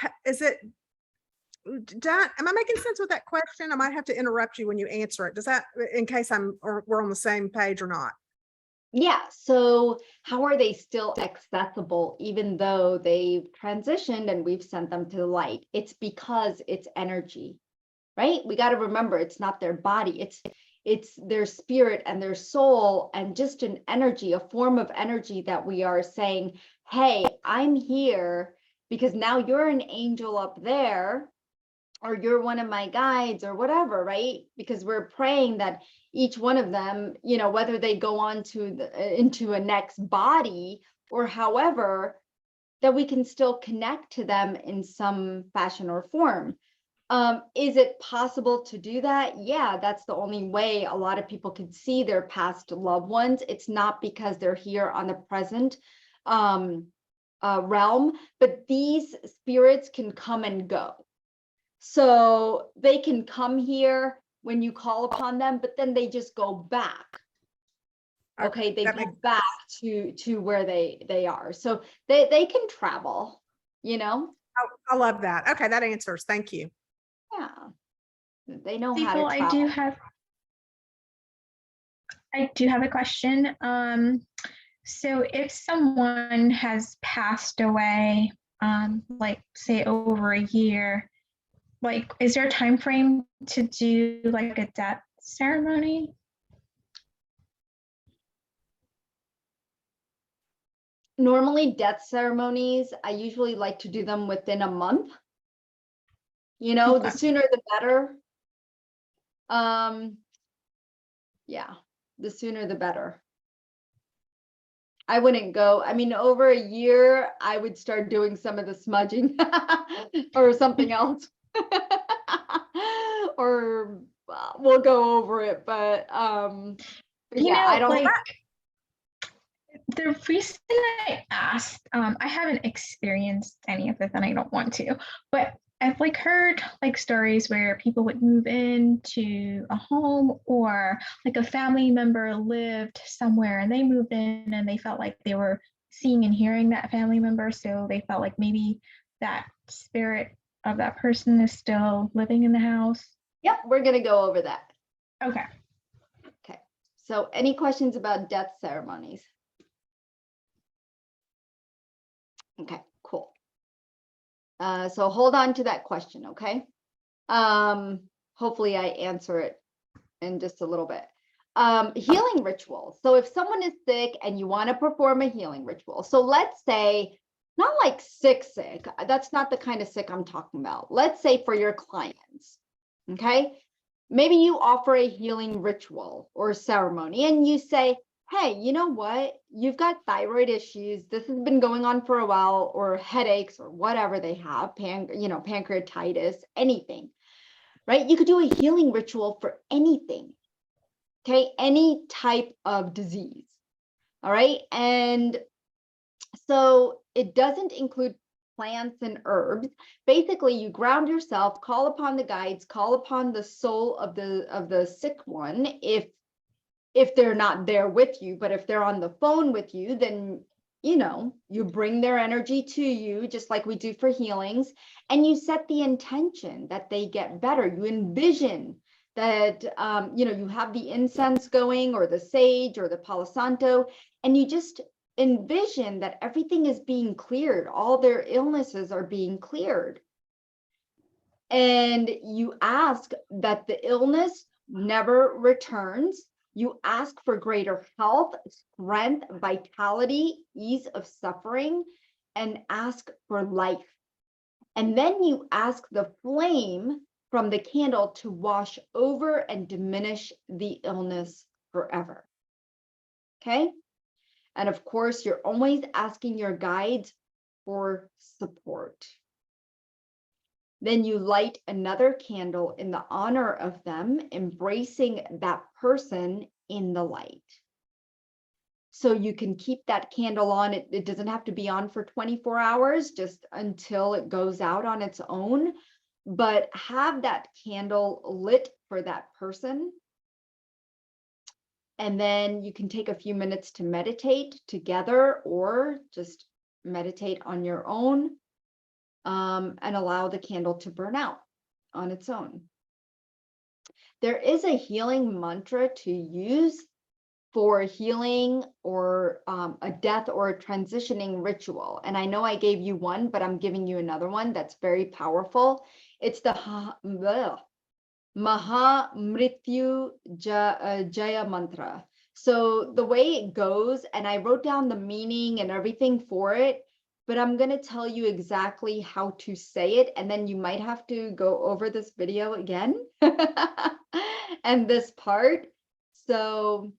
I making sense with that question? I might have to interrupt you when you answer it. Does that, in case we're on the same page or not? Yeah. So how are they still accessible even though they've transitioned and we've sent them to the light? It's because it's energy, right? We got to remember it's not their body. It's their spirit and their soul and just an energy, a form of energy that we are saying, hey, I'm here because now you're an angel up there, or you're one of my guides or whatever, right? Because we're praying that each one of them, you know, whether they go on to into a next body or however, that we can still connect to them in some fashion or form. Is it possible to do that? Yeah, that's the only way a lot of people can see their past loved ones. It's not because they're here on the present realm, but these spirits can come and go. So they can come here when you call upon them, but then they just go back. Okay, they go back to where they are. So they can travel, you know? I love that. Okay, that answers. Thank you. Yeah. They know Dipal, how to travel. I do have a question. So if someone has passed away, like say over a year, like is there a time frame to do like a death ceremony? Normally death ceremonies, I usually like to do them within a month. You know, the sooner the better. Yeah, the sooner the better. I wouldn't go, I mean, over a year, I would start doing some of the smudging or something else. Or we'll go over it, but yeah, I don't like the reason I asked, I haven't experienced any of this and I don't want to, but I've like heard like stories where people would move into a home or like a family member lived somewhere and they moved in and they felt like they were seeing and hearing that family member. So they felt like maybe that spirit of that person is still living in the house. Yep, we're going to go over that. Okay. Okay. So any questions about death ceremonies? Okay, cool. So hold on to that question, okay? Hopefully I answer it in just a little bit. Healing ritual. So if someone is sick and you want to perform a healing ritual, so let's say, not like sick, that's not the kind of sick I'm talking about. Let's say for your clients, okay? Maybe you offer a healing ritual or ceremony and you say, hey, you know what? You've got thyroid issues. This has been going on for a while, or headaches or whatever they have, pancreatitis, anything, right? You could do a healing ritual for anything, okay? Any type of disease, all right? And so it doesn't include plants and herbs. Basically, you ground yourself, call upon the guides, call upon the soul of the sick one, if if they're not there with you, but if they're on the phone with you, then, you know, you bring their energy to you, just like we do for healings, and you set the intention that they get better. You envision that, you know, you have the incense going, or the sage, or the Palo Santo, and you just envision that everything is being cleared. All their illnesses are being cleared. And you ask that the illness never returns. You ask for greater health, strength, vitality, ease of suffering, and ask for life. And then you ask the flame from the candle to wash over and diminish the illness forever. Okay? And of course, you're always asking your guides for support. Then you light another candle in the honor of them, embracing that person in the light. So you can keep that candle on. It doesn't have to be on for 24 hours, just until it goes out on its own. But have that candle lit for that person. And then you can take a few minutes to meditate together, or just meditate on your own. And allow the candle to burn out on its own. There is a healing mantra to use for healing, or a death or a transitioning ritual. And I know I gave you one, but I'm giving you another one that's very powerful. It's the Maha Mrityu Jaya mantra. So the way it goes, and I wrote down the meaning and everything for it, but I'm going to tell you exactly how to say it, and then you might have to go over this video again and this part. So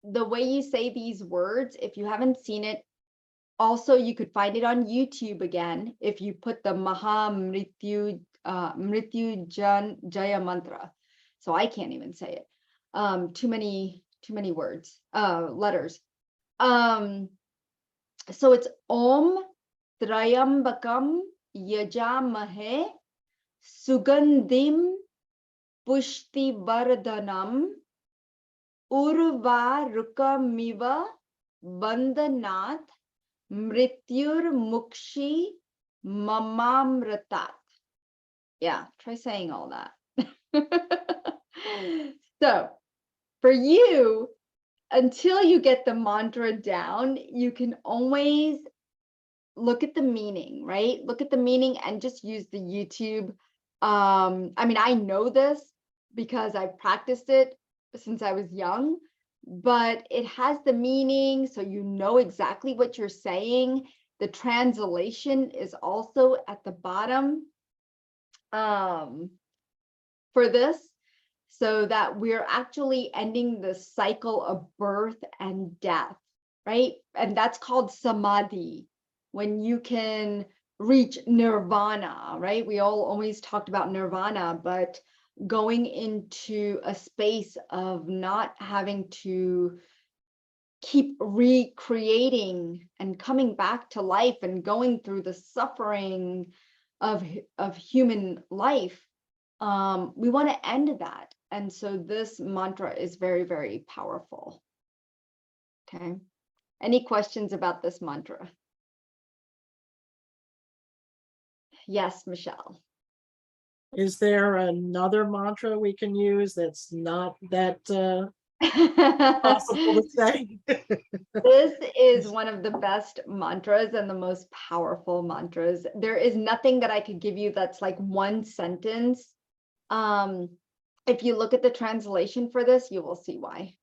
the way you say these words, if you haven't seen it, also you could find it on YouTube again if you put the Maha Mrityu Jaya mantra. So I can't even say it. Too many words, letters. So it's Om Trayambakam Yajamahe Sugandhim Pushti Vardhanam Urvarukamiva Bandhanat Mrityur Mukshi Mamamratat. Yeah, try saying all that. So for you, until you get the mantra down, you can always look at the meaning, right? Look at the meaning and just use the YouTube. I mean, I know this because I've practiced it since I was young, but it has the meaning, so you know exactly what you're saying. The translation is also at the bottom for this, so that we're actually ending the cycle of birth and death, right? And that's called samadhi, when you can reach nirvana, right? We all always talked about nirvana, but going into a space of not having to keep recreating and coming back to life and going through the suffering of human life. We want to end that. And so this mantra is very, very powerful. Okay. Any questions about this mantra? Yes, Michelle. Is there another mantra we can use that's not that possible to say? This is one of the best mantras and the most powerful mantras. There is nothing that I could give you that's like one sentence. If you look at the translation for this, you will see why.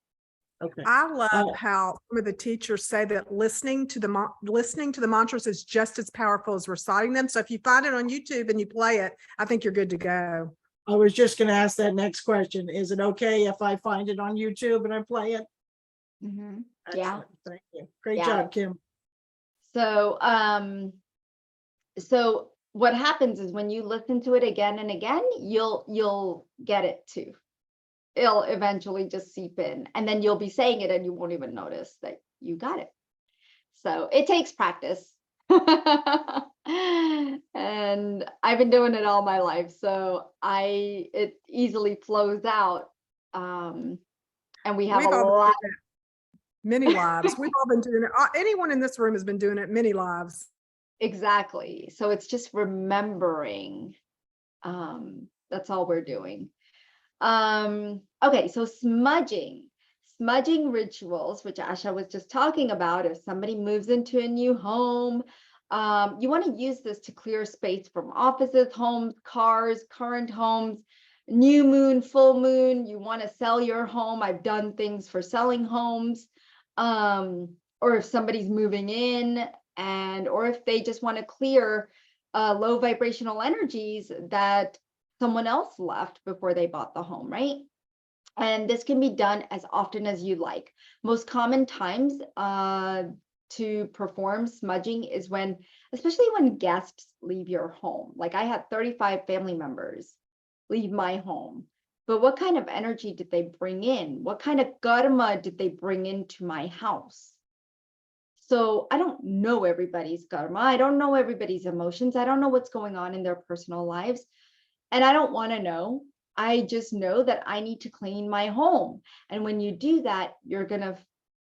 Okay. I love how some of the teachers say that listening to the mantras is just as powerful as reciting them. So if you find it on YouTube and you play it, I think you're good to go. I was just going to ask that next question. Is it okay if I find it on YouTube and I play it? Yeah. Excellent. Thank you. Great Yeah. job, Kim. So, so what happens is when you listen to it again and again, you'll get it too. It'll eventually just seep in, and then you'll be saying it and you won't even notice that you got it. So it takes practice. And I've been doing it all my life, so it easily flows out. And we have We've a all been lot. doing it many lives. We've all been doing it. Anyone in this room has been doing it many lives. Exactly. So it's just remembering. That's all we're doing. Okay, so smudging. Smudging rituals, which Asha was just talking about, if somebody moves into a new home, you want to use this to clear space from offices, homes, cars, current homes, new moon, full moon. You want to sell your home. I've done things for selling homes. Or if somebody's moving in, or if they just want to clear low vibrational energies that someone else left before they bought the home, right? And this can be done as often as you like. Most common times to perform smudging is when, especially when guests leave your home. Like I had 35 family members leave my home. But what kind of energy did they bring in? What kind of karma did they bring into my house? So I don't know everybody's karma. I don't know everybody's emotions. I don't know what's going on in their personal lives. And I don't want to know. I just know that I need to clean my home. And when you do that, you're going to,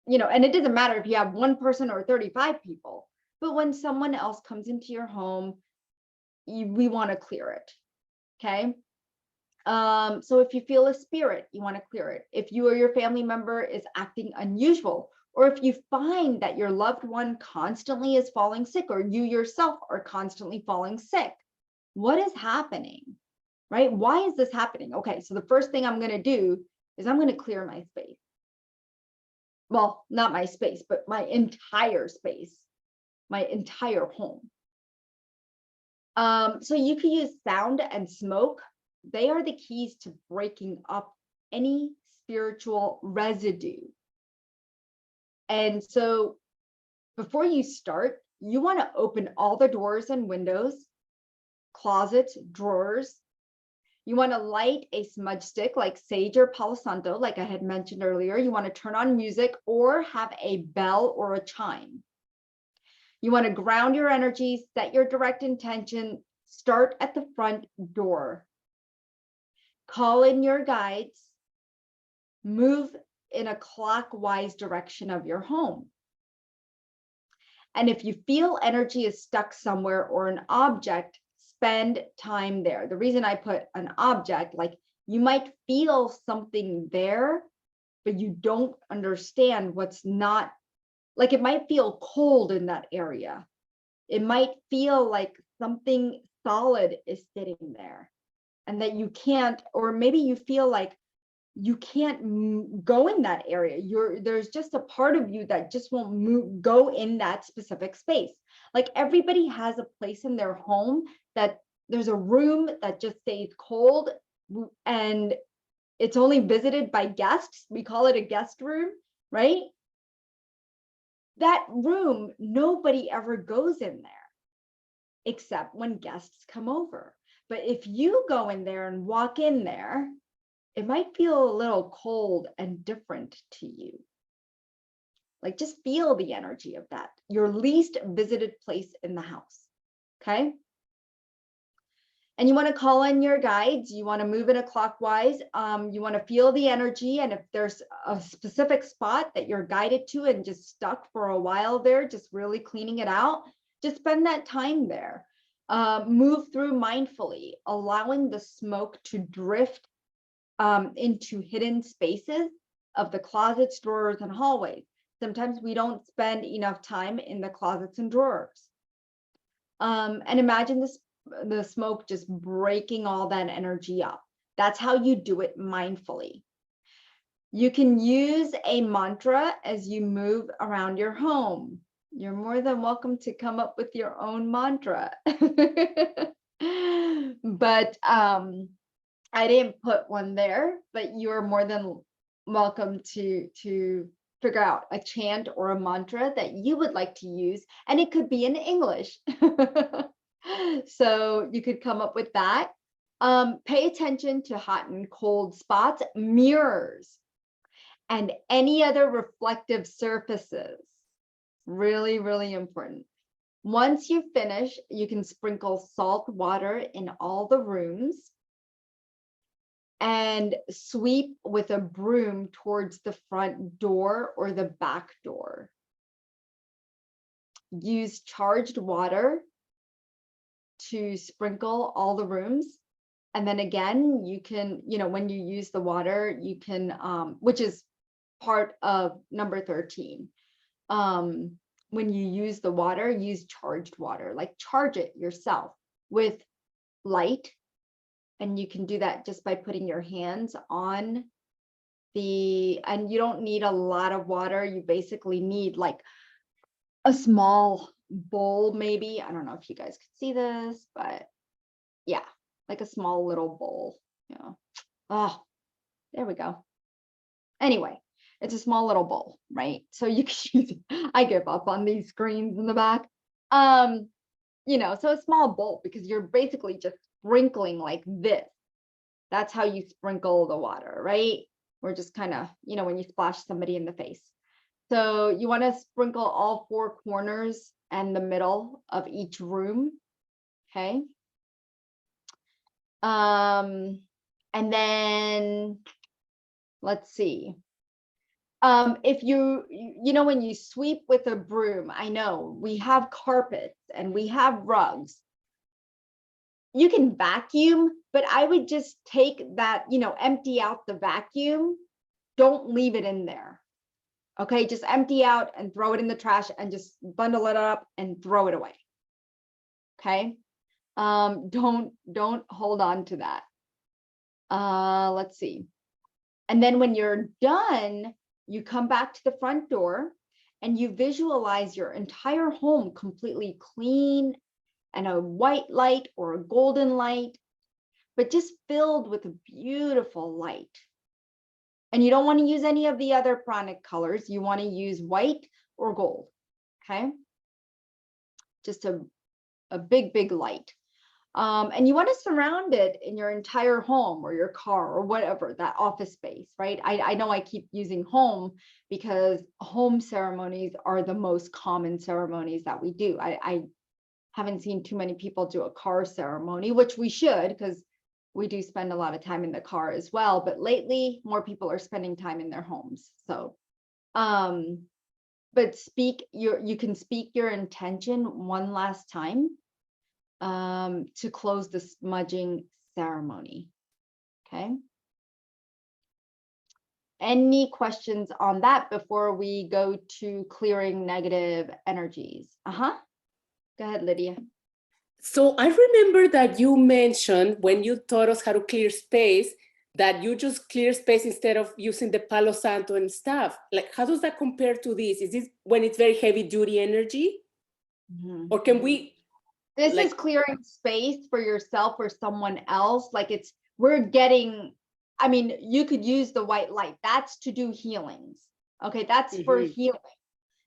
and it doesn't matter if you have one person or 35 people, but when someone else comes into your home, we want to clear it. Okay. So if you feel a spirit, you want to clear it. If you or your family member is acting unusual, or if you find that your loved one constantly is falling sick, or you yourself are constantly falling sick, what is happening? Right? Why is this happening? Okay, so the first thing I'm going to do is I'm going to clear my space. Well, not my space, but my entire space, my entire home. So you can use sound and smoke. They are the keys to breaking up any spiritual residue. And so before you start, you want to open all the doors and windows, closets, drawers. You want to light a smudge stick like sage or Palo Santo, like I had mentioned earlier. You want to turn on music or have a bell or a chime. You want to ground your energy, set your direct intention, start at the front door. Call in your guides, move in a clockwise direction of your home. And if you feel energy is stuck somewhere or an object, spend time there. The reason I put an object, like you might feel something there, but you don't understand what's not, like it might feel cold in that area. It might feel like something solid is sitting there and that you can't, or maybe you feel like you can't go in that area. There's just a part of you that just won't go in that specific space. Like everybody has a place in their home that there's a room that just stays cold and it's only visited by guests. We call it a guest room, right? That room, nobody ever goes in there except when guests come over. But if you go in there and walk in there, it might feel a little cold and different to you. Like just feel the energy of that, your least visited place in the house, okay? And you want to call in your guides. You want to move in a clockwise. You want to feel the energy. And if there's a specific spot that you're guided to and just stuck for a while there, just really cleaning it out, just spend that time there. Move through mindfully, allowing the smoke to drift into hidden spaces of the closets, drawers, and hallways. Sometimes we don't spend enough time in the closets and drawers. And imagine the smoke just breaking all that energy up. That's how you do it mindfully. You can use a mantra as you move around your home. You're more than welcome to come up with your own mantra. But I didn't put one there, but you're more than welcome to figure out a chant or a mantra that you would like to use, and it could be in English. So you could come up with that. Pay attention to hot and cold spots, mirrors, and any other reflective surfaces. Really, really important. Once you finish, you can sprinkle salt water in all the rooms. and sweep with a broom towards the front door or the back door. Use charged water to sprinkle all the rooms. And then again, you can, when you use the water, you can, which is part of number 13. When you use the water, use charged water, like charge it yourself with light. And you can do that just by putting your hands on and you don't need a lot of water. You basically need like a small bowl, maybe. I don't know if you guys could see this, but yeah, like a small little bowl. Yeah. Oh, there we go. Anyway, it's a small little bowl, right? So you can use it. I give up on these screens in the back. So a small bowl, because you're basically just sprinkling like this. That's how you sprinkle the water, right? We're just kind of, when you splash somebody in the face. So you want to sprinkle all 4 corners and the middle of each room. Okay. And then let's see. If when you sweep with a broom, I know we have carpets and we have rugs. You can vacuum, but I would just take that, empty out the vacuum. Don't leave it in there. Okay, just empty out and throw it in the trash and just bundle it up and throw it away. Okay. Don't hold on to that. Let's see. And then when you're done, you come back to the front door and you visualize your entire home completely clean and a white light or a golden light, but just filled with a beautiful light. And you don't want to use any of the other pranic colors. You want to use white or gold. Okay. Just a big, big light. And you want to surround it in your entire home or your car or whatever, that office space, right? I know I keep using home because home ceremonies are the most common ceremonies that we do. I haven't seen too many people do a car ceremony, which we should, because we do spend a lot of time in the car as well. But lately, more people are spending time in their homes. So, but you can speak your intention one last time to close the smudging ceremony. Okay. Any questions on that before we go to clearing negative energies? Go ahead, Lydia. So I remember that you mentioned when you taught us how to clear space, that you just clear space instead of using the Palo Santo and stuff. Like, how does that compare to this? Is this when it's very heavy duty energy? Or can we? This is clearing space for yourself or someone else. Like you could use the white light. That's to do healings. Okay, that's for healing.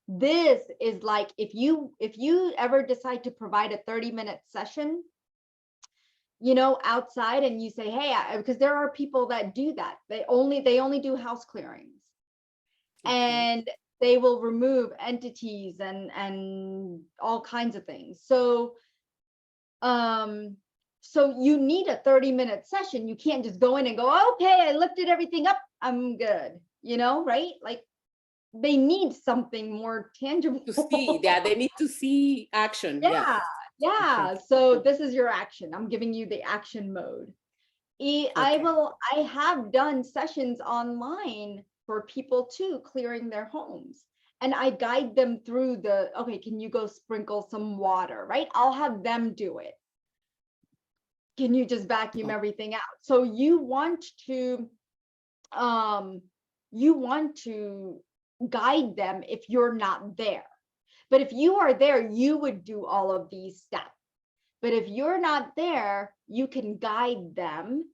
This is like, if you ever decide to provide a 30-minute session, outside, and you say, hey, because there are people that do that. They only do house clearings. And they will remove entities and all kinds of things. So you need a 30-minute session. You can't just go in and go, okay, I lifted everything up, I'm good, right? Like, they need something more tangible to see. Yeah, they need to see action. Yeah. So this is your action. I'm giving you the action mode. I have done sessions online for people too, clearing their homes. And I guide them through okay, can you go sprinkle some water, right? I'll have them do it. Can you just vacuum everything out? So you want to guide them if you're not there. But if you are there, you would do all of these steps. But if you're not there, you can guide them,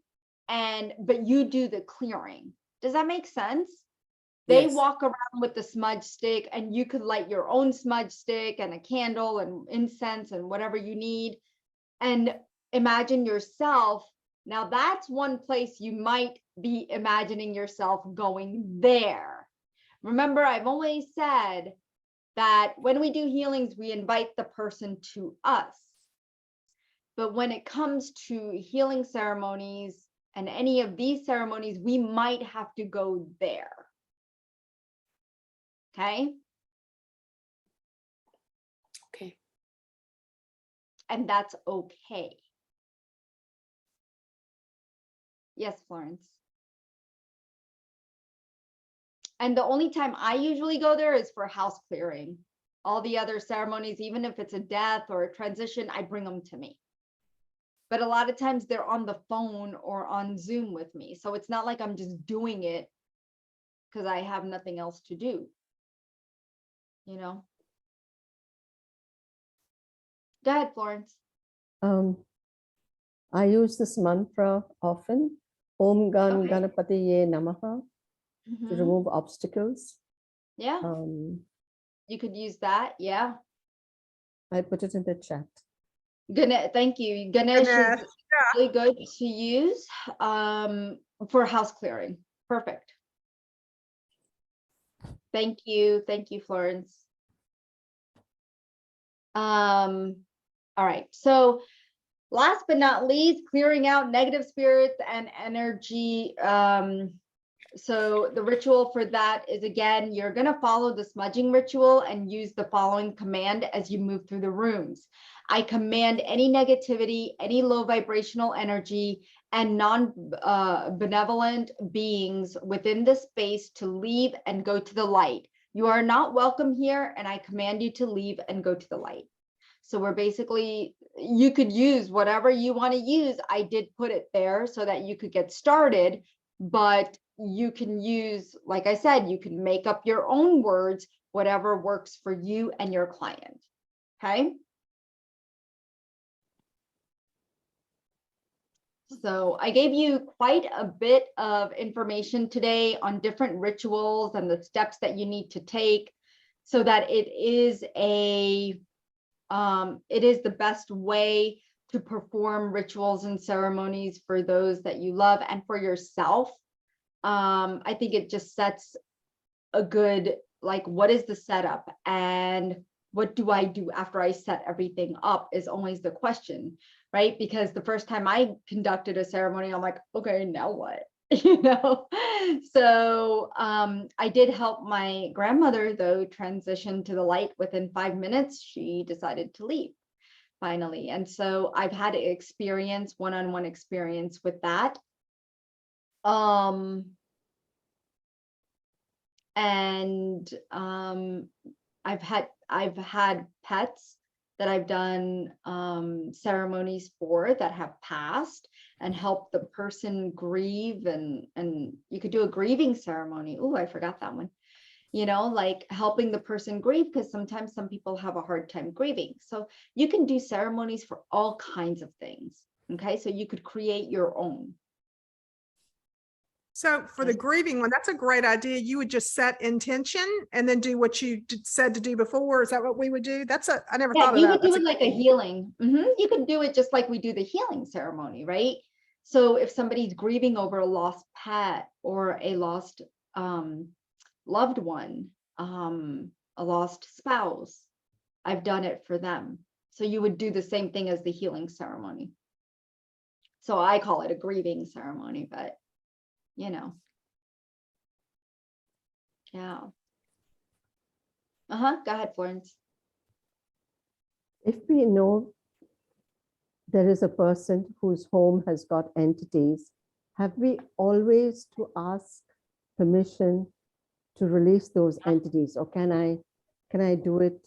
but you do the clearing. Does that make sense? They walk around with the smudge stick, and you could light your own smudge stick and a candle and incense and whatever you need. And imagine yourself. Now that's one place you might be imagining yourself going there. Remember, I've always said that when we do healings, we invite the person to us. But when it comes to healing ceremonies, And any of these ceremonies, we might have to go there. Okay. Okay. And that's okay. Yes, Florence. And the only time I usually go there is for house clearing. All the other ceremonies, even if it's a death or a transition, I bring them to me. But a lot of times they're on the phone or on Zoom with me. So it's not like I'm just doing it because I have nothing else to do. You know? Go ahead, Florence. I use this mantra often, Om Gan Okay. Ganapatiye Namaha, to Mhm. remove obstacles. Yeah, you could use that. Yeah. I put it in the chat. Thank you. Ganesh is Ganesh, really good to use for house clearing. Perfect. Thank you. Thank you, Florence. All right. So last but not least, clearing out negative spirits and energy. So the ritual for that is, again, you're going to follow the smudging ritual and use the following command as you move through the rooms. I command any negativity, any low vibrational energy, and non-benevolent beings within the space to leave and go to the light. You are not welcome here, and I command you to leave and go to the light. So we're basically, you could use whatever you want to use. I did put it there so that you could get started, but you can use, like I said, you can make up your own words, whatever works for you and your client. Okay. So I gave you quite a bit of information today on different rituals and the steps that you need to take so that it is the best way to perform rituals and ceremonies for those that you love and for yourself. I think it just sets a good, like, what is the setup and what do I do after I set everything up is always the question, right? Because the first time I conducted a ceremony, I'm like, okay, now what? You know? So I did help my grandmother, though, transition to the light within 5 minutes. She decided to leave finally. And so I've had experience, one-on-one experience with that. And I've had pets that I've done ceremonies for that have passed and helped the person grieve, and you could do a grieving ceremony. Oh, I forgot that one. You know, like helping the person grieve, because sometimes some people have a hard time grieving. So you can do ceremonies for all kinds of things. Okay, so you could create your own. so for the grieving one, that's a great idea. You would just set intention and then do what you said to do before. Is that what we would do? I never Yeah, thought of you that. would do That's it like a healing. You could do it just like we do the healing ceremony, right? So if somebody's grieving over a lost pet or a lost loved one, a lost spouse, I've done it for them. So you would do the same thing as the healing ceremony. So I call it a grieving ceremony, but you know. Yeah. Go ahead, Florence. If we know there is a person whose home has got entities, have we always to ask permission to release those entities, or can I do it?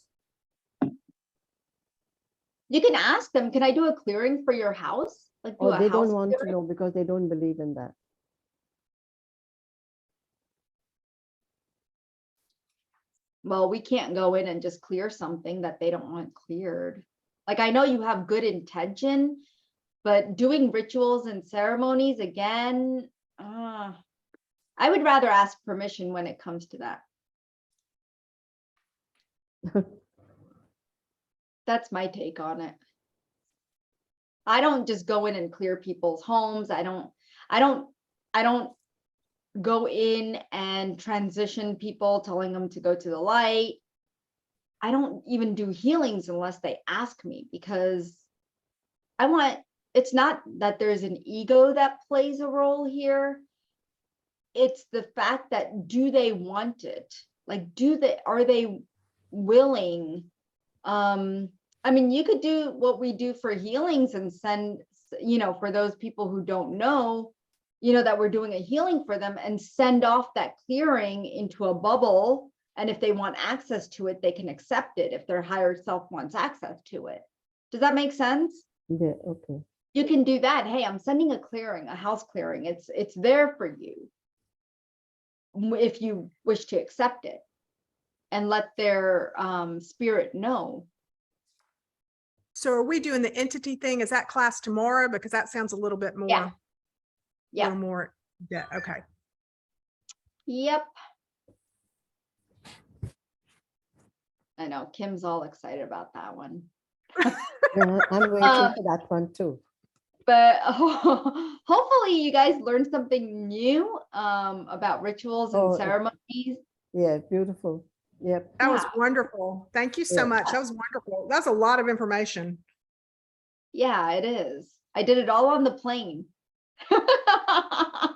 You can ask them, can I do a clearing for your house? Like do Or a they house don't want to clearing? know because they don't believe in that? Well, we can't go in and just clear something that they don't want cleared. Like, I know you have good intention, but doing rituals and ceremonies, again, I would rather ask permission when it comes to that. That's my take on it. I don't just go in and clear people's homes. I don't go in and transition people, telling them to go to the light. I don't even do healings unless they ask me, because I want it's not that there's an ego that plays a role here. It's the fact that, do they want it? Like, are they willing? I mean, you could do what we do for healings and send, for those people who don't know, that we're doing a healing for them, and send off that clearing into a bubble. And if they want access to it, they can accept it if their higher self wants access to it. Does that make sense? Yeah, okay. You can do that. Hey, I'm sending a clearing, a house clearing. It's there for you if you wish to accept it, and let their spirit know. So are we doing the entity thing? Is that class tomorrow? Because that sounds a little bit more. Yeah. Yeah. Little more. Yeah. Okay. Yep. I know Kim's all excited about that one. Yeah, I'm waiting for that one too. But hopefully you guys learned something new about rituals and Oh, ceremonies. Yeah, beautiful. Yep. That was Yeah. wonderful. Thank you so Yeah. much. That was wonderful. That's a lot of information. Yeah, it is. I did it all on the plane. I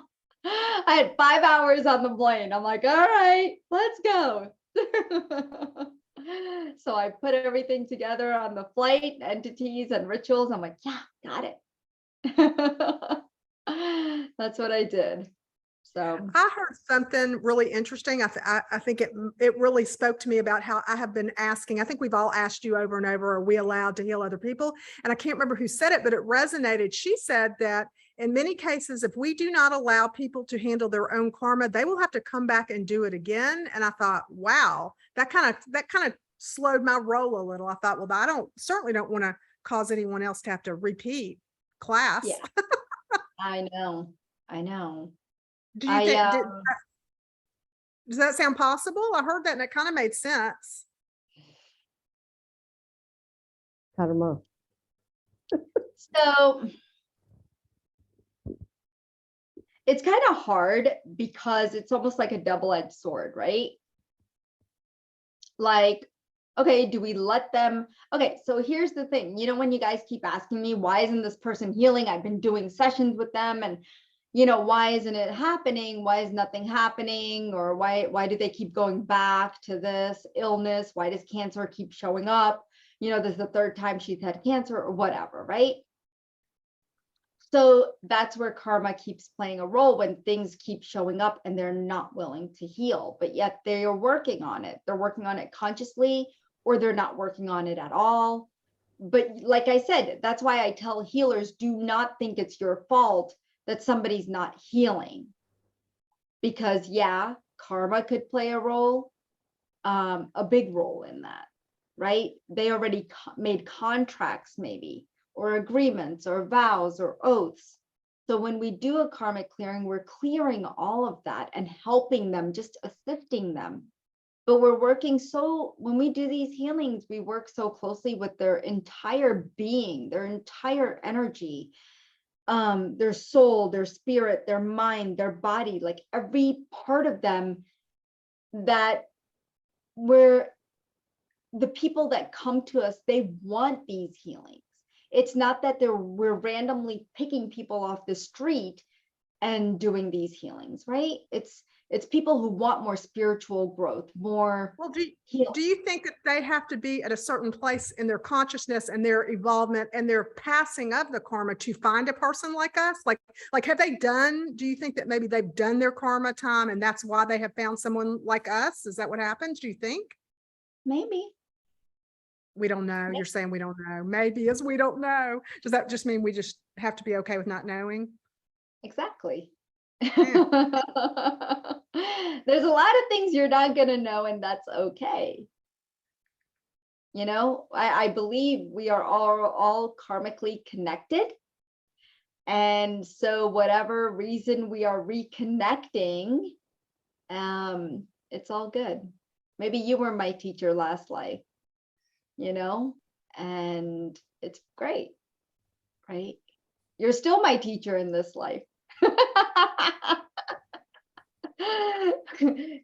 had 5 hours on the plane. I'm like, all right, let's go. So I put everything together on the flight, entities and rituals. I'm like, yeah, got it. That's what I did. So I heard something really interesting. I think it really spoke to me about how I have been asking. I think we've all asked you over and over, are we allowed to heal other people? And I can't remember who said it, but it resonated. She said that in many cases, if we do not allow people to handle their own karma, they will have to come back and do it again. And I thought, wow, that kind of slowed my roll a little. I thought, well, I certainly don't want to cause anyone else to have to repeat class. yeah, I know. Do you think, does that sound possible? I heard that and it kind of made sense. Karma. So it's kind of hard because it's almost like a double-edged sword, right? Like, okay, do we let them? Okay, so here's the thing. When you guys keep asking me, why isn't this person healing? I've been doing sessions with them, and why isn't it happening? Why is nothing happening? Or why do they keep going back to this illness? Why does cancer keep showing up? This is the 3rd time she's had cancer or whatever, right? So that's where karma keeps playing a role, when things keep showing up and they're not willing to heal, but yet they are working on it. They're working on it consciously, or they're not working on it at all. But like I said, that's why I tell healers, do not think it's your fault that somebody's not healing. Because yeah, karma could play a role, a big role in that, right? They already made contracts maybe, or agreements or vows or oaths. So when we do a karmic clearing, we're clearing all of that and helping them, just assisting them. But we're working when we do these healings, we work so closely with their entire being, their entire energy, their soul, their spirit, their mind, their body, like every part of them, that the people that come to us, they want these healings. It's not that we're randomly picking people off the street and doing these healings, right? It's people who want more spiritual growth, more. Well, do you think that they have to be at a certain place in their consciousness and their evolvement and their passing of the karma to find a person like us? Like do you think that maybe they've done their karma time and that's why they have found someone like us? Is that what happens? Do you think? Maybe. We don't know. You're saying we don't know. Maybe as we don't know. Does that just mean we just have to be okay with not knowing? Exactly. Yeah. There's a lot of things you're not going to know, and that's okay. I believe we are all karmically connected. And so whatever reason we are reconnecting, it's all good. Maybe you were my teacher last life, and it's great, right? You're still my teacher in this life.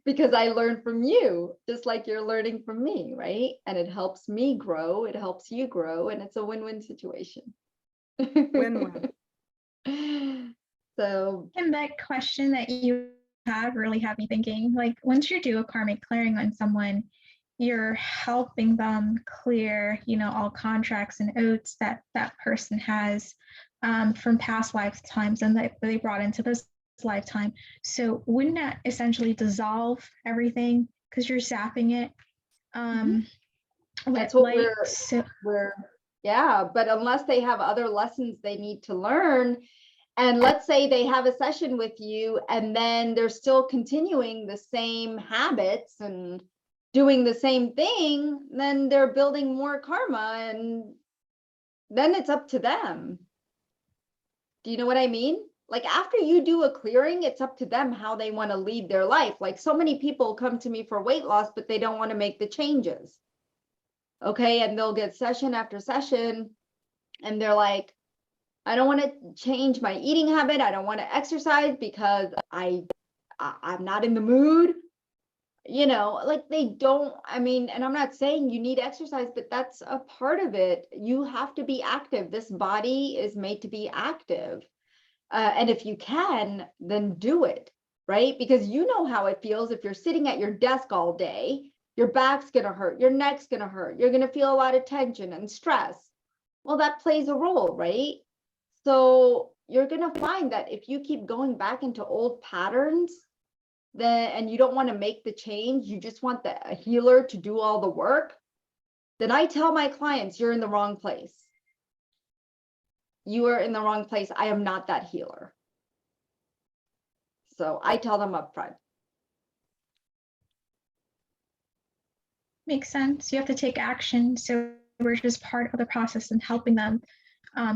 Because I learn from you, just like you're learning from me, right? And it helps me grow, it helps you grow, and it's a win-win situation. Win-win. So, And that question that you have really had me thinking, like once you do a karmic clearing on someone, you're helping them clear, all contracts and oaths that that person has from past lifetimes and that they brought into this lifetime. So wouldn't that essentially dissolve everything because you're zapping it? that's with what light? So yeah, but unless they have other lessons they need to learn, and let's say they have a session with you and then they're still continuing the same habits and doing the same thing, then they're building more karma and then it's up to them. Do you know what I mean? Like after you do a clearing, it's up to them how they want to lead their life. Like so many people come to me for weight loss, but they don't want to make the changes. Okay, and they'll get session after session and they're like, I don't want to change my eating habit. I don't want to exercise because I'm not in the mood. Like they don't, I mean, and I'm not saying you need exercise, but that's a part of it. You have to be active. This body is made to be active. And if you can, then do it, right? Because you know how it feels if you're sitting at your desk all day, your back's going to hurt, your neck's going to hurt, you're going to feel a lot of tension and stress. Well, that plays a role, right? So you're going to find that if you keep going back into old patterns, and you don't want to make the change, you just want the healer to do all the work, then I tell my clients, you're in the wrong place. You are in the wrong place. I am not that healer. So I tell them up front. makes sense. You have to take action. So we're just part of the process and helping them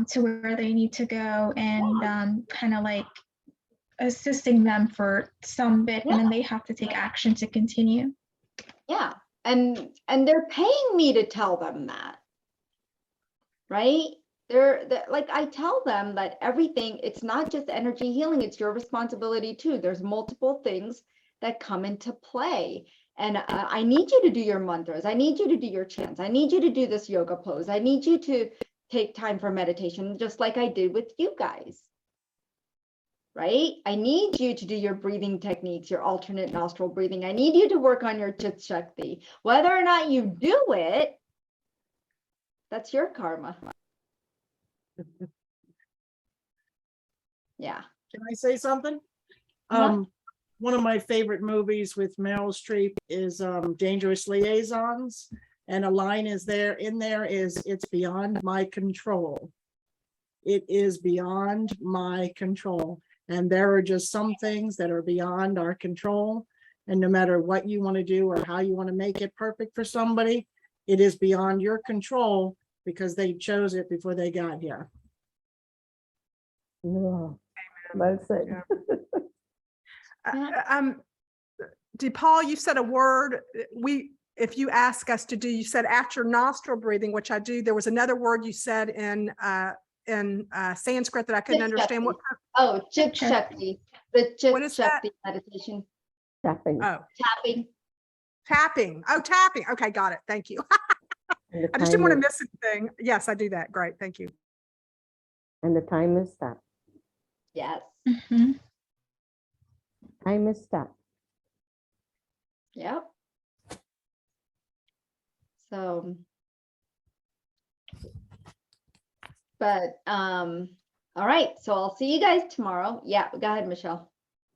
to where they need to go and kind of like assisting them for some bit, and then they have to take action to continue. Yeah. And they're paying me to tell them that. Right? They're like, I tell them that everything, it's not just energy healing, it's your responsibility too. There's multiple things that come into play. And I need you to do your mantras. I need you to do your chants. I need you to do this yoga pose. I need you to take time for meditation, just like I did with you guys. Right? I need you to do your breathing techniques, your alternate nostril breathing. I need you to work on your chit shakti. Whether or not you do it, that's your karma. Yeah. Can I say something? Uh-huh. One of my favorite movies with Meryl Streep is Dangerous Liaisons. And a line is there, it's beyond my control. It is beyond my control. And there are just some things that are beyond our control. And no matter what you want to do or how you want to make it perfect for somebody, it is beyond your control because they chose it before they got here. Wow. Well said. Dipal, you said a word. If you ask us to do, you said after nostril breathing, which I do. There was another word you said in Sanskrit that I couldn't understand. What? Oh, chit shakti. The What chit is that? shakti meditation. Tapping. Oh, Tapping. tapping. Oh, tapping. Okay, got it. Thank you. And the I just didn't want to time miss anything. Yes, I do that. Great. Thank you. and the time is start. Yes. Mhm. Time is start. Yep. So, but all right. So I'll see you guys tomorrow. Yeah, go ahead, Michelle.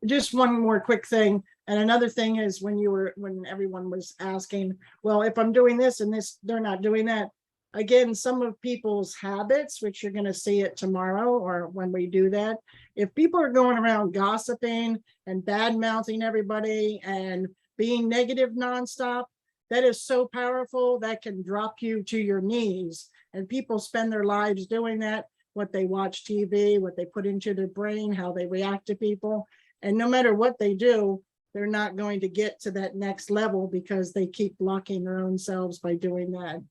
Just one more quick thing. And another thing is when everyone was asking, well, if I'm doing this and this, they're not doing that. Again, some of people's habits, which you're going to see it tomorrow or when we do that. If people are going around gossiping and bad mouthing everybody and being negative nonstop, that is so powerful that can drop you to your knees. And people spend their lives doing that, what they watch TV, what they put into their brain, how they react to people. And no matter what they do, they're not going to get to that next level because they keep blocking their own selves by doing that.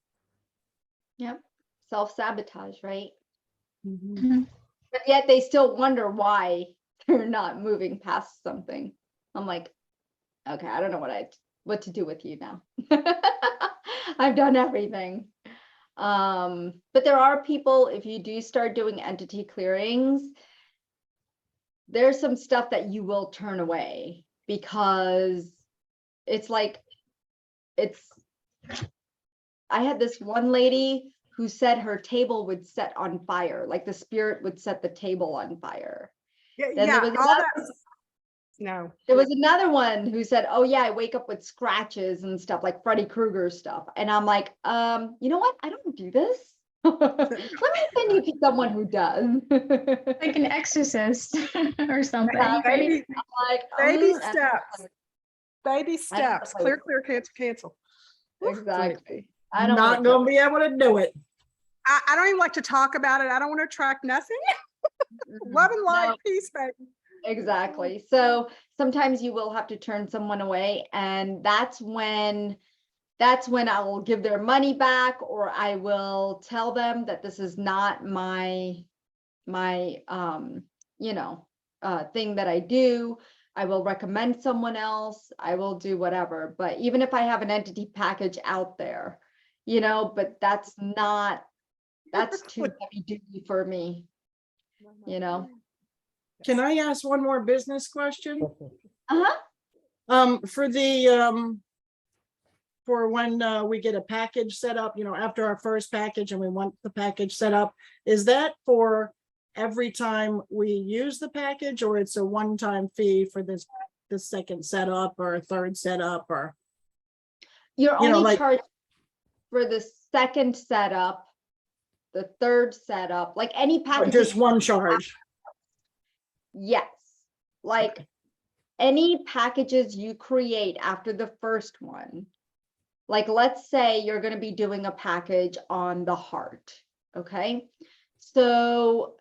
Yep. Self-sabotage, right? Mhm. But yet they still wonder why they're not moving past something. I'm like, okay, I don't know what to do with you now. I've done everything. But there are people, if you do start doing entity clearings, there's some stuff that you will turn away because it's like, I had this one lady who said her table would set on fire, like the spirit would set the table on fire. Yeah, Then yeah, there was all another, that. No. there was another one who said, oh yeah, I wake up with scratches and stuff, like Freddy Krueger stuff. And I'm like, you know what? I don't do this. Let me send you to someone who does. Like an exorcist or something. Yeah, right? Baby, I'm like, baby I don't steps. Baby I don't steps. know. Clear, clear, cancel, cancel. Exactly. I don't Not wanna gonna be able to do it. I don't even like to talk about it. I don't want to attract nothing. Love and light, No, peace, baby. exactly. So sometimes you will have to turn someone away, and that's when I will give their money back, or I will tell them that this is not my thing that I do. I will recommend someone else. I will do whatever. But even if I have an entity package out there, but that's too heavy duty for me, Can I ask one more business question? Uh-huh. For when we get a package set up, after our first package and we want the package set up, is that for every time we use the package, or it's a one-time fee for the second setup or a third setup, or You're only like- charged for the second setup, the third setup, like any package. just one charge? Yes, like any packages you create after the first one. Like, let's say you're going to be doing a package on the heart. Okay. So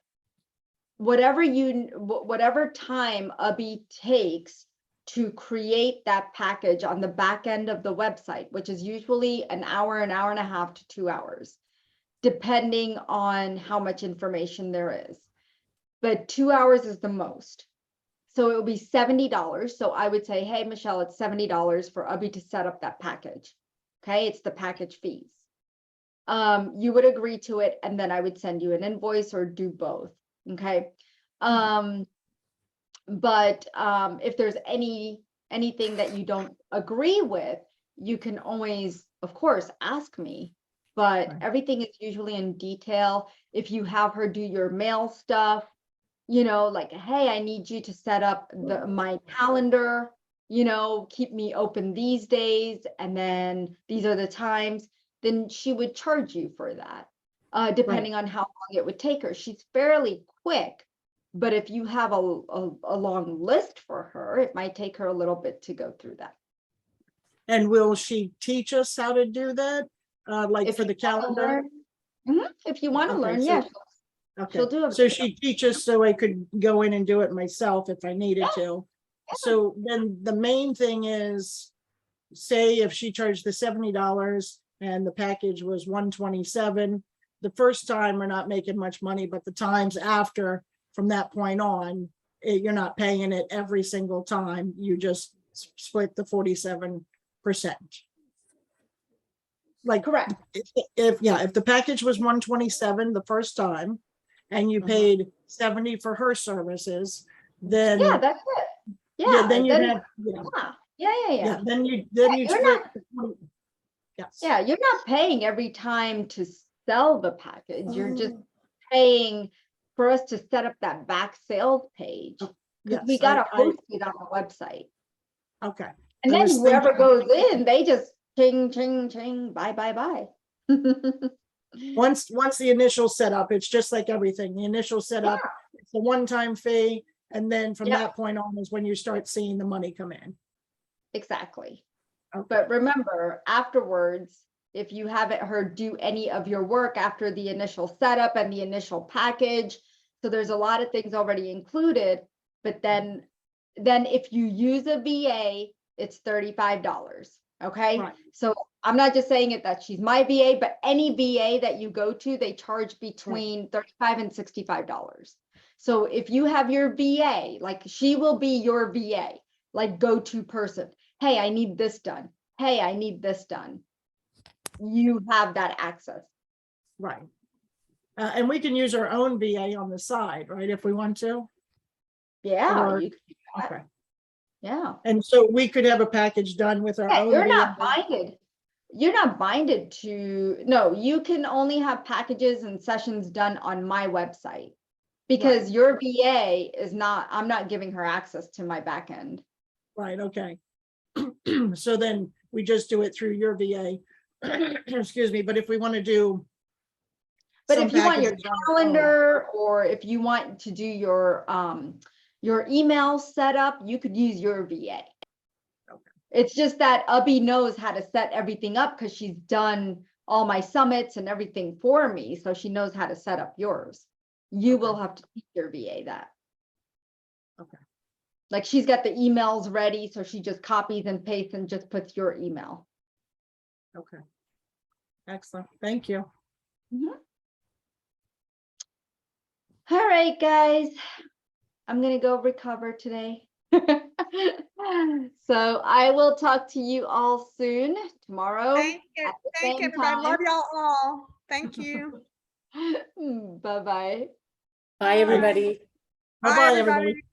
whatever time Abby takes to create that package on the back end of the website, which is usually an hour and a half to 2 hours, depending on how much information there is. But 2 hours is the most. So it will be $70. So I would say, hey, Michelle, it's $70 for Abby to set up that package. Okay, it's the package fees. You would agree to it, and then I would send you an invoice or do both. Okay. But if there's anything that you don't agree with, you can always, of course, ask me. But Right. everything is usually in detail. If you have her do your mail stuff, like, hey, I need you to set up my calendar, keep me open these days, and then these are the times, then she would charge you for that, depending on how long it would take her. She's fairly quick, but if you have a long list for her, it might take her a little bit to go through that. And will she teach us how to do that? Like for the calendar? If you want to Okay, learn, so- yeah, Okay, she'll do it. so she teaches so I could go in and do it myself if I needed to. So then the main thing is, say if she charged the $70 and the package was 127, the first time we're not making much money, but the times after, from that point on, you're not paying it every single time. You just split the 47%. Like, Correct. if the package was 127 the first time, and you paid 70 for her services, then Yeah, that's it. then you then- have yeah. then you you're split not- the 20. Yes. Yeah, you're not paying every time to sell the package. You're just paying for us to set up that back sales page. Because we Yes, gotta host it on the website. okay. And I then was whoever thinking- goes in, they just ching, ching, ching, bye. Once the initial setup, it's just like everything. The initial setup, it's a one-time fee, and then from Yep. that point on is when you start seeing the money come in. Exactly. Okay. But remember, afterwards, if you haven't her do any of your work after the initial setup and the initial package, so there's a lot of things already included, but then if you use a VA, it's $35. Okay. Right. So I'm not just saying it that she's my VA, but any VA that you go to, they charge between $35 and $65. So if you have your VA, like she will be your VA, like go-to person. Hey, I need this done. Hey, I need this done. You have that access. Right. And we can use our own VA on the side, right, if we want to? Yeah, Or- you, Okay. yeah. And so we could have a package done with our Yeah, own you're VA? not binded. You're not binded to, no, you can only have packages and sessions done on my website. Because Right. your VA is not, I'm not giving her access to my back end. Right, okay. So then we just do it through your VA. Excuse me, but if we want to do. But some if you want your packages on our own- calendar, or if you want to do your email setup, you could use your VA. Okay. It's just that Ubby knows how to set everything up because she's done all my summits and everything for me, so she knows how to set up yours. You will Okay. have to teach your VA that. Okay. Like she's got the emails ready, so she just copies and pastes and just puts your email. Okay. Excellent, thank you. All right, guys. I'm gonna go recover today. So I will talk to you all soon tomorrow. Thank you. at the Thank same everybody. time. Love y'all all. Thank you. Bye-bye. Bye, everybody. Bye-bye, Bye, everybody.